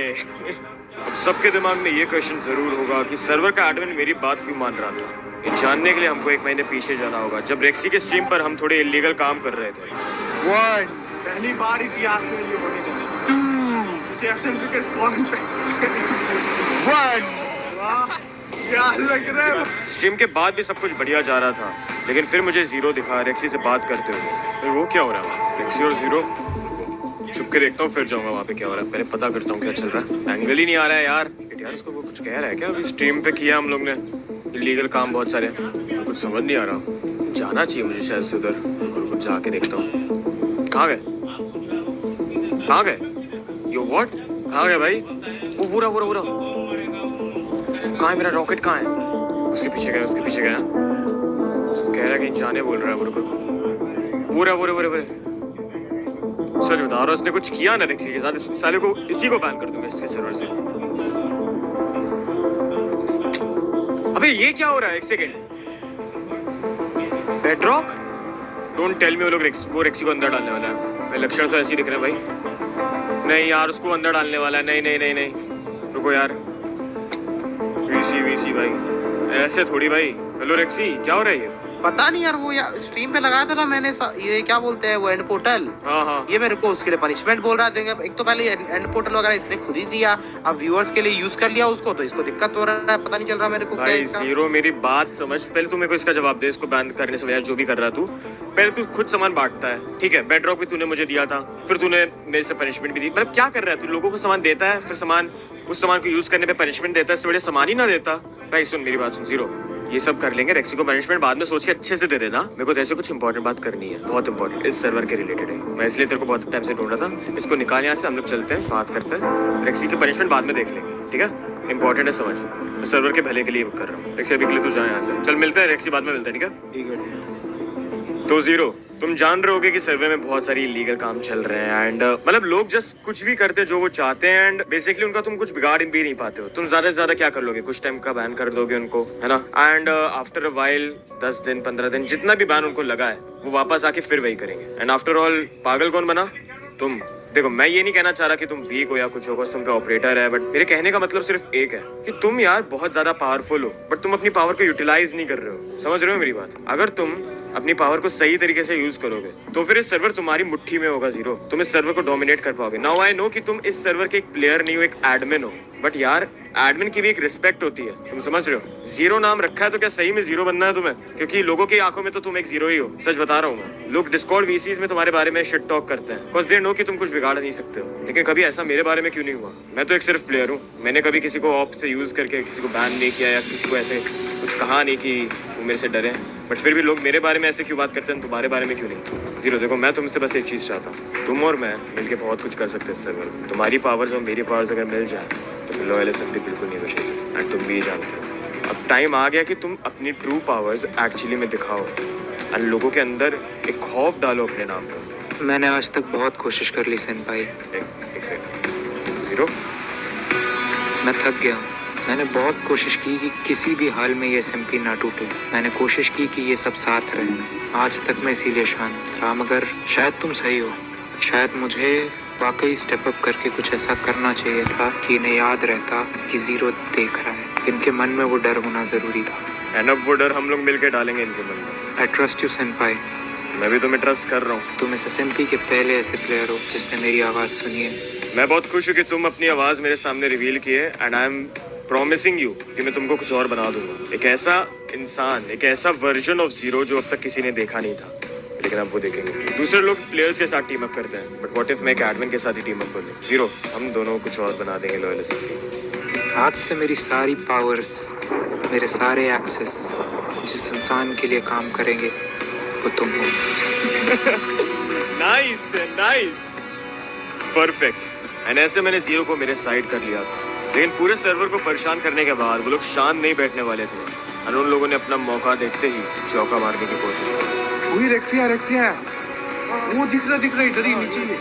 अब सबके दिमाग में ये क्वेश्चन जरूर होगा कि सर्वर का एडमिन मेरी बात क्यों मान रहा था। ये जानने के लिए हमको 1 महीने पीछे जाना होगा, जब रेक्सी के स्ट्रीम पर हम थोड़े इलीगल काम कर रहे थे। पहली बार इतिहास में ये होने जा रहा है। इसे अक्सर के स्पॉन पे वाह क्या लग रहा है। स्ट्रीम के बाद भी सब कुछ बढ़िया जा रहा था, लेकिन फिर मुझे जीरो दिखा रेक्सी से बात करते हुए। फिर वो क्या हो रहा है? रेक्सी और जीरो छुप के देखता हूँ, फिर जाऊंगा वहाँ पे क्या हो रहा है। पहले पता करता हूँ क्या चल रहा है। एंगल ही नहीं आ रहा है यार। यार उसको वो कुछ कह रहा है क्या? अभी स्ट्रीम पे किया हम लोग ने इलीगल काम बहुत सारे, कुछ समझ नहीं आ रहा। जाना चाहिए मुझे शायद से उधर, कुछ जाके देखता हूँ। कहाँ गए? Yo what? कहाँ गए भाई? वो पूरा कहाँ है मेरा रॉकेट? कहाँ है? उसके पीछे गया उसको कह रहा है कहीं जाने बोल रहा है। पूरे सच बता रहा, उसने कुछ किया ना रेक्सी के साथ, साले को इसी को बैन कर दूंगा इसके सर्वर से। अबे ये क्या हो रहा है? 1 second, Bedrock? Don't tell me वो रेक्सी को अंदर डालने वाला है। मेरे लक्षण तो ऐसे ही दिख रहे हैं भाई। नहीं यार, उसको अंदर डालने वाला है। नहीं, रुको यार। वीसी भाई, ऐसे थोड़ी भाई। हेलो रेक्सी, क्या हो रहा है ये? पता नहीं यार, वो यार स्ट्रीम पे लगाया था ना मैंने ये क्या बोलते हैं वो एंड पोर्टल, हाँ हाँ ये मेरे को उसके लिए पनिशमेंट बोल रहा देंगे। एक तो पहले एंड पोर्टल वगैरह इसने खुद ही दिया, अब व्यूअर्स के लिए यूज कर लिया उसको, तो इसको दिक्कत हो रहा है, पता नहीं चल रहा मेरे को क्या भाई। इसका। जीरो मेरी बात समझ, पहले तू मेरे को इसका जवाब दे, इसको बैन करने से बजाय जो भी कर रहा तू, पहले तू खुद सामान बांटता है, ठीक है, बेड रॉक भी तूने मुझे दिया था, फिर तूने मेरे से पनिशमेंट भी दी, मतलब क्या कर रहा है तू? लोगों को सामान देता है, फिर सामान उस सामान को यूज करने पे पनिशमेंट देता है, इससे बड़े सामान ही ना देता। भाई सुन मेरी बात सुन जीरो, ये सब कर लेंगे, रेक्सी को पनिशमेंट बाद में सोच के अच्छे से दे देना। मेरे को जैसे कुछ इंपॉर्टेंट बात करनी है, बहुत इंपॉर्टेंट, इस सर्वर के रिलेटेड है, मैं इसलिए तेरे को बहुत टाइम से ढूंढ रहा था। इसको निकाल यहाँ से, हम लोग चलते हैं, बात करते हैं, रेक्सी की पनिशमेंट बाद में देख लेंगे, ठीक है? इंपॉर्टेंट है, समझ, मैं सर्वर के भले के लिए कर रहा हूँ। रेक्सी अभी के लिए तू जा यहाँ से, चल मिलते हैं, रेक्सी बाद में मिलते हैं, ठीक है? तो जीरो, तुम जान रहे होगे कि सर्वे में बहुत सारी इलीगल काम चल रहे हैं एंड मतलब लोग जस्ट कुछ भी करते हैं जो वो चाहते हैं एंड बेसिकली उनका तुम कुछ बिगाड़ भी नहीं पाते हो। तुम ज्यादा से ज्यादा क्या कर लोगे? कुछ टाइम का बैन कर दोगे उनको, है ना? एंड आफ्टर अ वाइल 10 दिन 15 दिन जितना भी बैन उनको लगा है वो वापस आके फिर वही करेंगे। एंड आफ्टर ऑल पागल कौन बना? तुम। देखो मैं ये नहीं कहना चाह रहा कि तुम वीक हो या कुछ हो, तुम पे ऑपरेटर है, बट मेरे कहने का मतलब सिर्फ एक है कि तुम यार बहुत ज्यादा पावरफुल हो बट तुम अपनी पावर को यूटिलाइज नहीं कर रहे हो। समझ रहे हो मेरी बात? अगर तुम अपनी पावर को सही तरीके से यूज करोगे तो फिर इस सर्वर तुम्हारी मुट्ठी में होगा जीरो, तुम इस सर्वर को डोमिनेट कर पाओगे। नाउ आई नो कि तुम इस सर्वर के एक प्लेयर नहीं हो, एक एडमिन हो, बट यार एडमिन की भी एक रिस्पेक्ट होती है, तुम समझ रहे हो? जीरो नाम रखा है तो क्या सही में जीरो बनना है तुम्हें? क्योंकि लोगों की आंखों में तो तुम एक जीरो ही हो, सच बता रहा हूँ मैं। लोग डिस्कॉर्ड वीसीज में तुम्हारे बारे में शिट टॉक करते हैं बिकॉज़ दे नो कि तुम कुछ बिगाड़ नहीं सकते हो, लेकिन कभी ऐसा मेरे बारे में क्यों नहीं हुआ? मैं तो एक सिर्फ प्लेयर हूँ, मैंने कभी किसी को ऑप से यूज करके किसी को बैन नहीं किया या किसी को ऐसे कुछ कहा नहीं कि वो मेरे से डरे, बट फिर भी लोग मेरे बारे में ऐसे क्यों बात करते हैं, तुम्हारे बारे में क्यों नहीं? जीरो देखो, मैं तुमसे बस एक चीज़ चाहता हूँ, तुम और मैं मिलके बहुत कुछ कर सकते हैं इस सर्वर में। तुम्हारी पावर्स और मेरी पावर्स अगर मिल जाए तो फिर लॉयलिज्म भी बिल्कुल नहीं बचेगी एंड तुम भी ये जानते हो। अब टाइम आ गया कि तुम अपनी ट्रू पावर्स एक्चुअली में दिखाओ एंड लोगों के अंदर एक खौफ डालो अपने नाम का। मैंने आज तक बहुत कोशिश कर ली सेनपाई। एक सेकंड जीरो, मैं थक गया हूँ। मैंने बहुत कोशिश की कि किसी भी हाल में ये एसएमपी ना टूटे। मैंने कोशिश की कि ये सब साथ रहें। आज तक मैं इसीलिए शांत रहा, मगर शायद तुम सही हो। शायद मुझे वाकई स्टेप अप करके कुछ ऐसा करना चाहिए था कि इन्हें याद रहता कि जीरो देख रहा है। इनके मन में वो डर होना ज़रूरी था एंड अब वो डर हम लोग मिलकर डालेंगे इनके मन में। I trust you सेनपाई। मैं भी तुम्हें ट्रस्ट कर रहा हूँ। तुम इस एसएमपी के पहले ऐसे प्लेयर हो जिसने मेरी आवाज़ सुनी है। मैं बहुत खुश हूँ कि तुम अपनी आवाज़ मेरे सामने रिवील किए and I am promising you कि मैं तुमको कुछ और बना दूंगा। एक ऐसा इंसान, एक ऐसा वर्जन ऑफ जीरो जो अब तक किसी ने देखा नहीं था, लेकिन अब वो देखेंगे। दूसरे लोग प्लेयर्स के साथ टीम अप करते हैं, बट व्हाट इफ मैं एक एडमिन के साथ ही टीम अप कर लूं? जीरो, हम दोनों कुछ और बना देंगे लॉयलिज्म। आज से मेरी सारी पावर्स, मेरे सारे एक्सेस जिस इंसान के लिए काम करेंगे वो तुम हो। Nice nice, perfect. एंड ऐसे मैंने जीरो को मेरे साइड कर लिया था, लेकिन पूरे सर्वर को परेशान करने के बाद वो लोग शांत नहीं बैठने वाले थे और उन लोगों ने अपना मौका देखते ही चौका मारने की कोशिश की। वही रेक्सिया वो दिख रहा इधर ही नीचे ही।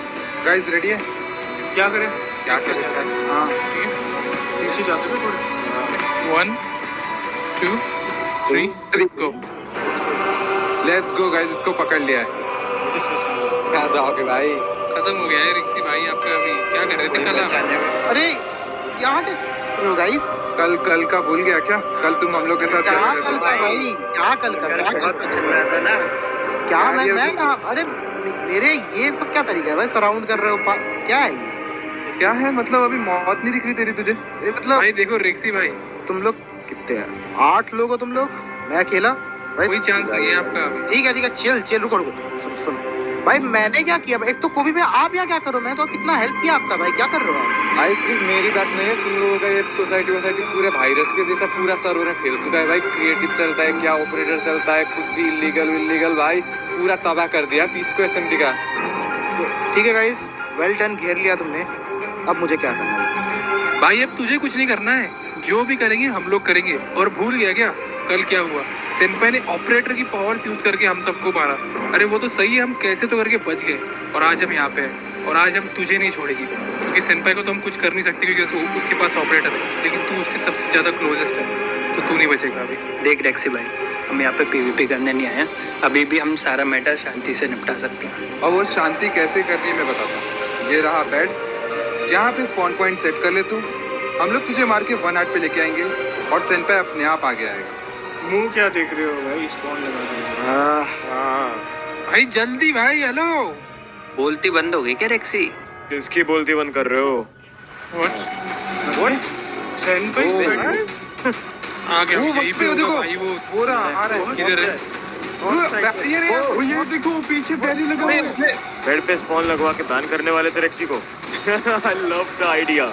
गाइस रेडी है? क्या करें? हाँ नीचे जाते हैं थोड़े। 1 2 3 गो। लेट्स गो गाइस, इसको पकड़ लिया है। कहाँ जाओगे भाई? खत्म हो गया है रिक्सी भाई आपका। अभी क्या कर रहे थे कल आप? अरे यहाँ के गाइस, कल का भूल गया क्या? कल तुम हम लोग के साथ क्या कल का भाई? क्या कल का? क्या मैं कहा? अरे मेरे ये सब क्या तरीका है भाई? सराउंड कर रहे हो, क्या है ये? क्या है मतलब? अभी मौत नहीं दिख रही तेरी तुझे? ये मतलब भाई देखो रिक्सी भाई, तुम लोग कितने हैं? 8 लोग हो तुम लोग, मैं अकेला भाई। कोई चांस नहीं है आपका अभी। ठीक है चिल रुको सुन भाई, मैंने क्या किया? एक तो कोबी में आप यहाँ क्या करो? मैं तो कितना हेल्प किया आपका भाई, क्या कर रहे हो आप? भाई सिर्फ मेरी बात नहीं है, तुम लोगों का ये सोसाइटी पूरे वायरस के जैसा पूरा सर्वर में फैल चुका है भाई। क्रिएटिव चलता है, क्या ऑपरेटर चलता है, खुद भी इलीगल भाई, पूरा तबाह कर दिया पीस को एसएमडी का। ठीक है गाइस, वेल डन, घेर लिया तुमने। अब मुझे क्या करना है? भाई अब तुझे कुछ नहीं करना है, जो भी करेंगे हम लोग करेंगे। और भूल गया क्या कल क्या हुआ? सेनपाई ने ऑपरेटर की पावर्स यूज करके हम सबको मारा। अरे वो तो सही है, हम कैसे तो करके बच गए और आज हम यहाँ पे हैं और आज हम तुझे नहीं छोड़ेंगे, क्योंकि सेनपाई को तो हम कुछ कर नहीं सकते क्योंकि उसके पास ऑपरेटर है, लेकिन तू उसके सबसे ज़्यादा क्लोजेस्ट है, तो तू नहीं बचेगा अभी। देख रेक्सी भाई, हम यहाँ पे पीवीपी करने नहीं आए, अभी भी हम सारा मैटर शांति से निपटा सकते हैं। और वो शांति कैसे करनी है मैं बताता हूँ। ये रहा बेड, यहाँ पे स्पॉन पॉइंट सेट कर ले तू, हम लोग तुझे मार के 1 8 पे लेके आएंगे और सेनपाई अपने आप आगे आएगा। मुंह क्या देख रहे हो भाई, स्पॉन लगा दो। भाई जल्दी भाई, हेलो। बोलती बंद हो गई क्या रेक्सी? किसकी बोलती बंद कर रहे हो? व्हाट सेंपाई आ गया यहीं पे होगा भाई, वो रहा आ रहा है किधर है? ये देखो पीछे बैरी लगा हुआ है। बेड पे स्पॉन लगवा के बैन करने वाले थे रेक्सी को। आई लव द आइडिया,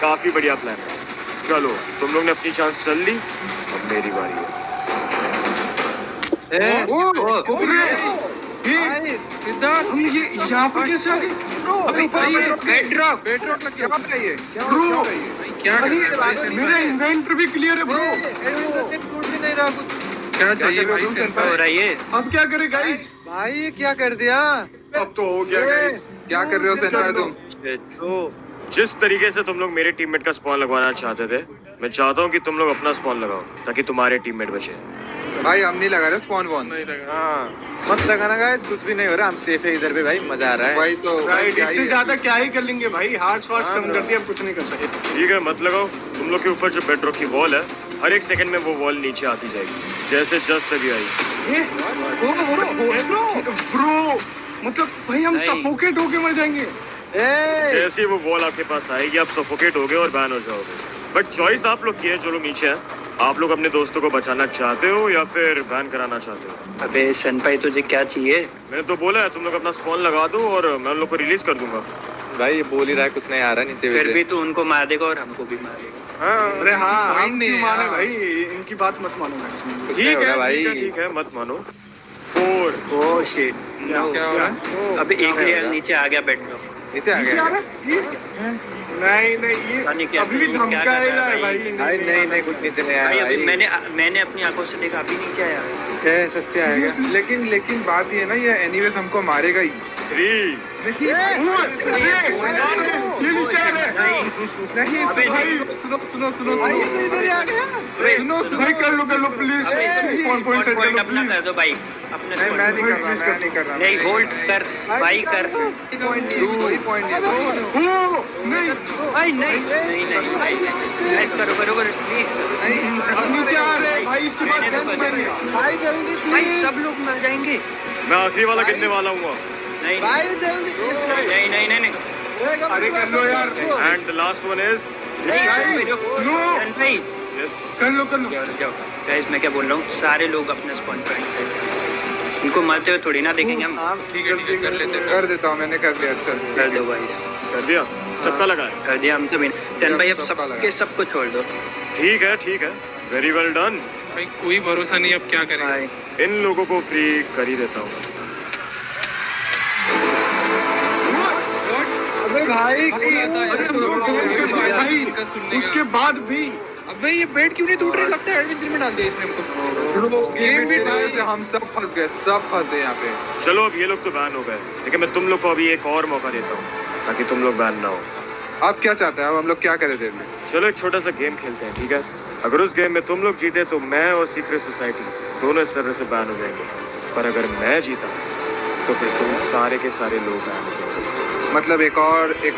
काफी बढ़िया प्लान है। चलो तुम लोग ने अपनी चांस चल ली, अब मेरी बारी है। सिद्धार्थ हम ये यहाँ पर कैसे आ गए? बेडरॉक लग गया। ब्रो क्या मेरा इन्वेंटरी भी क्लियर है ब्रो। टूट भी नहीं रहा कुछ। क्या चाहिए भाई? हो रहा है ये? अब क्या करें गाइस? भाई ये क्या कर दिया? अब तो हो गया गाइस। क्या कर रहे हो सेंपाई तुम? जिस तरीके से तुम लोग मेरे टीममेट का स्पॉन लगवाना चाहते थे, मैं चाहता हूँ कि तुम लोग अपना स्पॉन लगाओ ताकि तुम्हारे टीममेट बचे। भाई हम नहीं लगा रहे स्पॉन वॉन। मत लगाना गाइस, कुछ भी नहीं हो रहा, हम सेफ है इधर पे भाई, मजा आ रहा है। भाई तो राइट, इससे ज्यादा क्या ही कर लेंगे भाई, हार्ट्स वार्ट्स कम कर दिया, अब कुछ नहीं कर सकते। ठीक है, मत लगाओ। तुम लोग के ऊपर जो बेडरॉक की वॉल है, हर एक सेकंड में वो वॉल नीचे आती जाएगी, जैसे जस्ट अभी आई। ब्रो मतलब भाई हम सफोकेट होके मर जाएंगे। जैसे ही वो वॉल आपके पास आएगी, आप सफोकेट होगे और बैन हो जाओगे। बट चॉइस आप लोग की है, जो लोग नीचे हैं। आप लोग अपने दोस्तों को बचाना चाहते हो या फिर बैन कराना चाहते हो? अबे सेंपाई तुझे क्या चाहिए? मैंने तो बोला है तुम लोग अपना स्पॉन लगा दो और मैं उन लोग को रिलीज कर दूंगा। भाई ये बोल ही रहा है, कुछ नहीं आ रहा नीचे। फिर भी तू उनको मार देगा और हमको भी मारेगा। अरे हाँ, point हम नहीं क्यों है, माने हाँ। भाई, इनकी बात मत मानो मैक्सिमम। ठीक है भाई। ठीक है ठीक है, मत मानो। 4 ओह शिट, नो। क्या हो रहा है? अबे एक लेयर नीचे आ गया बेडरॉक। नीचे आ नीचे आ गया। रहा है? ये? नहीं पता नहीं ये क्या अभी भी क्या धमका कर ही रहा रहा है है भाई। भाई। भाई नहीं कुछ नीचे नहीं भाई आया अभी भाई। मैंने अपनी आंखों से देखा, अभी नीचे आया। है सच्चे आएगा। लेकिन बात ये है ना, ये एनीवेज हमको मारेगा ही। 3 ये नीचे आ रहा है। नहीं सुनो इधर ही आ गया। भाई कर लो प्लीज, स्पॉन पॉइंट सेट कर लो अपना प्लीज। कर दो भाई, अपने नहीं मैं नहीं कर रहा। नहीं होल्ड कर भाई, कर कोई पॉइंट नहीं। ओ नहीं, भाई नहीं ऐसा करो प्लीज। अब नीचे आ रहे हैं भाई, इसके बाद गन मारेंगे। भाई जल्दी भाई प्लीज। सब लोग मर जाएंगे। मैं आखिरी वाला गिनने वाला हूँ। नहीं भाई जल्दी प्लीज। नहीं अरे कर लो यार। And the last one is भाई यस। कर लो जाओ गाइस, मैं क्या बोल रहा हूँ, सारे लोग अपने स्पॉन पॉइंट सेट, इनको मरते हुए थोड़ी ना देखेंगे हम। ठीक है कर लेते, कर देता हूँ, मैंने कर दिया। चल कर दो भाई, कर दिया, सबका लगा है। कर दिया हम तो भी। टन भाई अब सबको छोड़ दो। ठीक है, वेरी वेल डन। भाई कोई भरोसा नहीं, अब क्या करें? भाई इन लोगों को फ्री कर ही देता हूँ। अबे भाई भाई, उसके बाद भी अबे ये बेड क्यों नहीं टूट रहे? लगता है एडवेंचर में डाल दिया इसने हमको। गेम की वजह से हम सब फंस गए यहाँ पे। चलो अब ये लोग तो बैन हो गए, लेकिन मैं तुम लोग को अभी एक और मौका देता हूँ ताकि तुम लोग बैन ना हो। आप क्या चाहते हैं? अब हम लोग क्या करें देर में? चलो एक छोटा सा गेम खेलते हैं, ठीक है? अगर उस गेम में तुम लोग जीते तो मैं और सीक्रेट सोसाइटी दोनों इस तरह से बैन हो जाएंगे, पर अगर मैं जीता तो फिर तुम सारे के सारे लोग बैन हो जाओगे। मतलब एक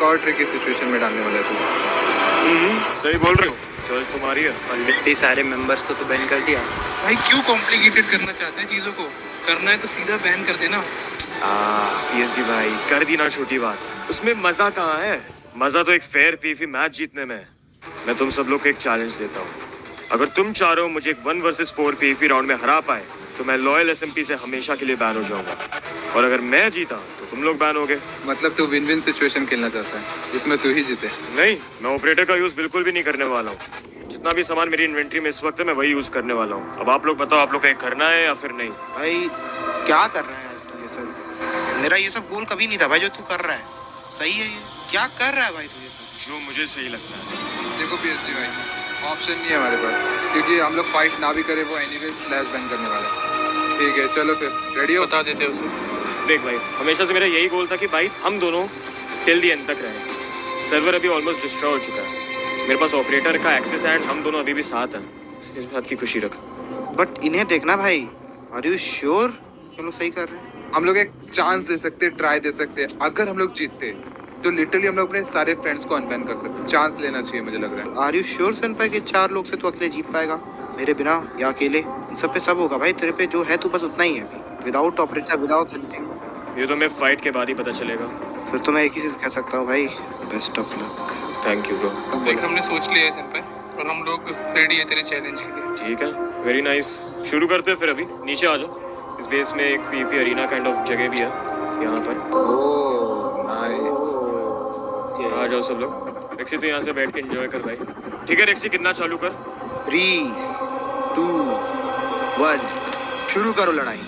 और ट्रिकी सिचुएशन में डालने वाला तू। सही बोल रहे हो, चॉइस तुम्हारी है। ऑलरेडी सारे मेंबर्स को तो बैन कर दिया। भाई क्यों कॉम्प्लिकेटेड करना चाहते हैं चीजों को? करना है तो सीधा बैन कर देना। PSG भाई, कर दी ना छोटी बात, उसमें मजा कहाँ है? मजा तो एक फेयर PvP मैच जीतने में है। मैं तुम सब लोग को एक चैलेंज देता हूँ, अगर तुम चारों मुझे एक 1 vs 4 PvP राउंड में हरा पाए तो मैं लॉयल SMP से हमेशा के लिए बैन हो जाऊंगा, और अगर मैं जीता तो तुम लोग बैन होगे। मतलब तू विन विन सिचुएशन खेलना चाहता है जिसमें तू ही जीते? नहीं, मैं ऑपरेटर का यूज बिल्कुल भी नहीं करने वाला हूँ। जितना भी सामान मेरी इन्वेंट्री में इस वक्त है मैं वही यूज करने वाला हूँ। अब आप लोग बताओ, आप लोग को ये करना है या फिर नहीं? भाई क्या कर रहा है यार तू ये सब? मेरा ये सब गोल कभी नहीं था भाई जो तू कर रहा है। सही है ये? क्या कर रहा है भाई तू ये सब? जो मुझे सही लगता है। देखो PSG भाई, ऑप्शन नहीं है हमारे पास, क्योंकि हम लोग फाइट ना भी करें वो एनीवे स्लैश बैन करने वाला है। ठीक है चलो फिर रेडी हो? बता देते उसे। देख भाई, हमेशा से मेरा यही गोल था कि भाई हम दोनों टिल दी एंड तक रहें। सर्वर अभी ऑलमोस्ट डिस्ट्रॉय हो चुका है, मेरे पास ऑपरेटर का एक्सेस है एंड हम दोनों अभी भी साथ हैं। इस बात की खुशी रख। बट इन्हें देखना भाई, आर यू श्योर हम लोग सही कर रहे हैं? हम लोग एक चांस दे सकते, ट्राई दे सकते। अगर हम लोग जीतते तो लिटरली हम लोग अपने सारे फ्रेंड्स को अनबैन कर सकते। चांस लेना चाहिए मुझे लग रहा है। आर यू श्योर सेनपाई कि 4 लोग से तू अकेले जीत पाएगा? मेरे बिना या अकेले, इन सब पे सब होगा भाई। तेरे पे जो है तू बस उतना ही है अभी, विदाउट ऑपरेटर, विदाउट एनीथिंग। ये तो मैं फाइट के बाद ही पता चलेगा। फिर तो मैं एक ही चीज कह सकता हूँ भाई, best of luck. Thank you bro. देख हमने सोच लिया है सेंपाई, और हम लोग रेडी है तेरे चैलेंज के लिए। ठीक है, वेरी नाइस। शुरू करते हैं फिर। अभी नीचे आ जाओ। इस बेस में एक पीवीपी अरीना काइंड ऑफ जगह भी है यहाँ पर। Oh nice. आ जाओ सब लोग। रेक्सी तो यहाँ से बैठ के एंजॉय कर भाई। ठीक है रेक्सी, कितना चालू कर। 3, 2, 1 शुरू करो लड़ाई।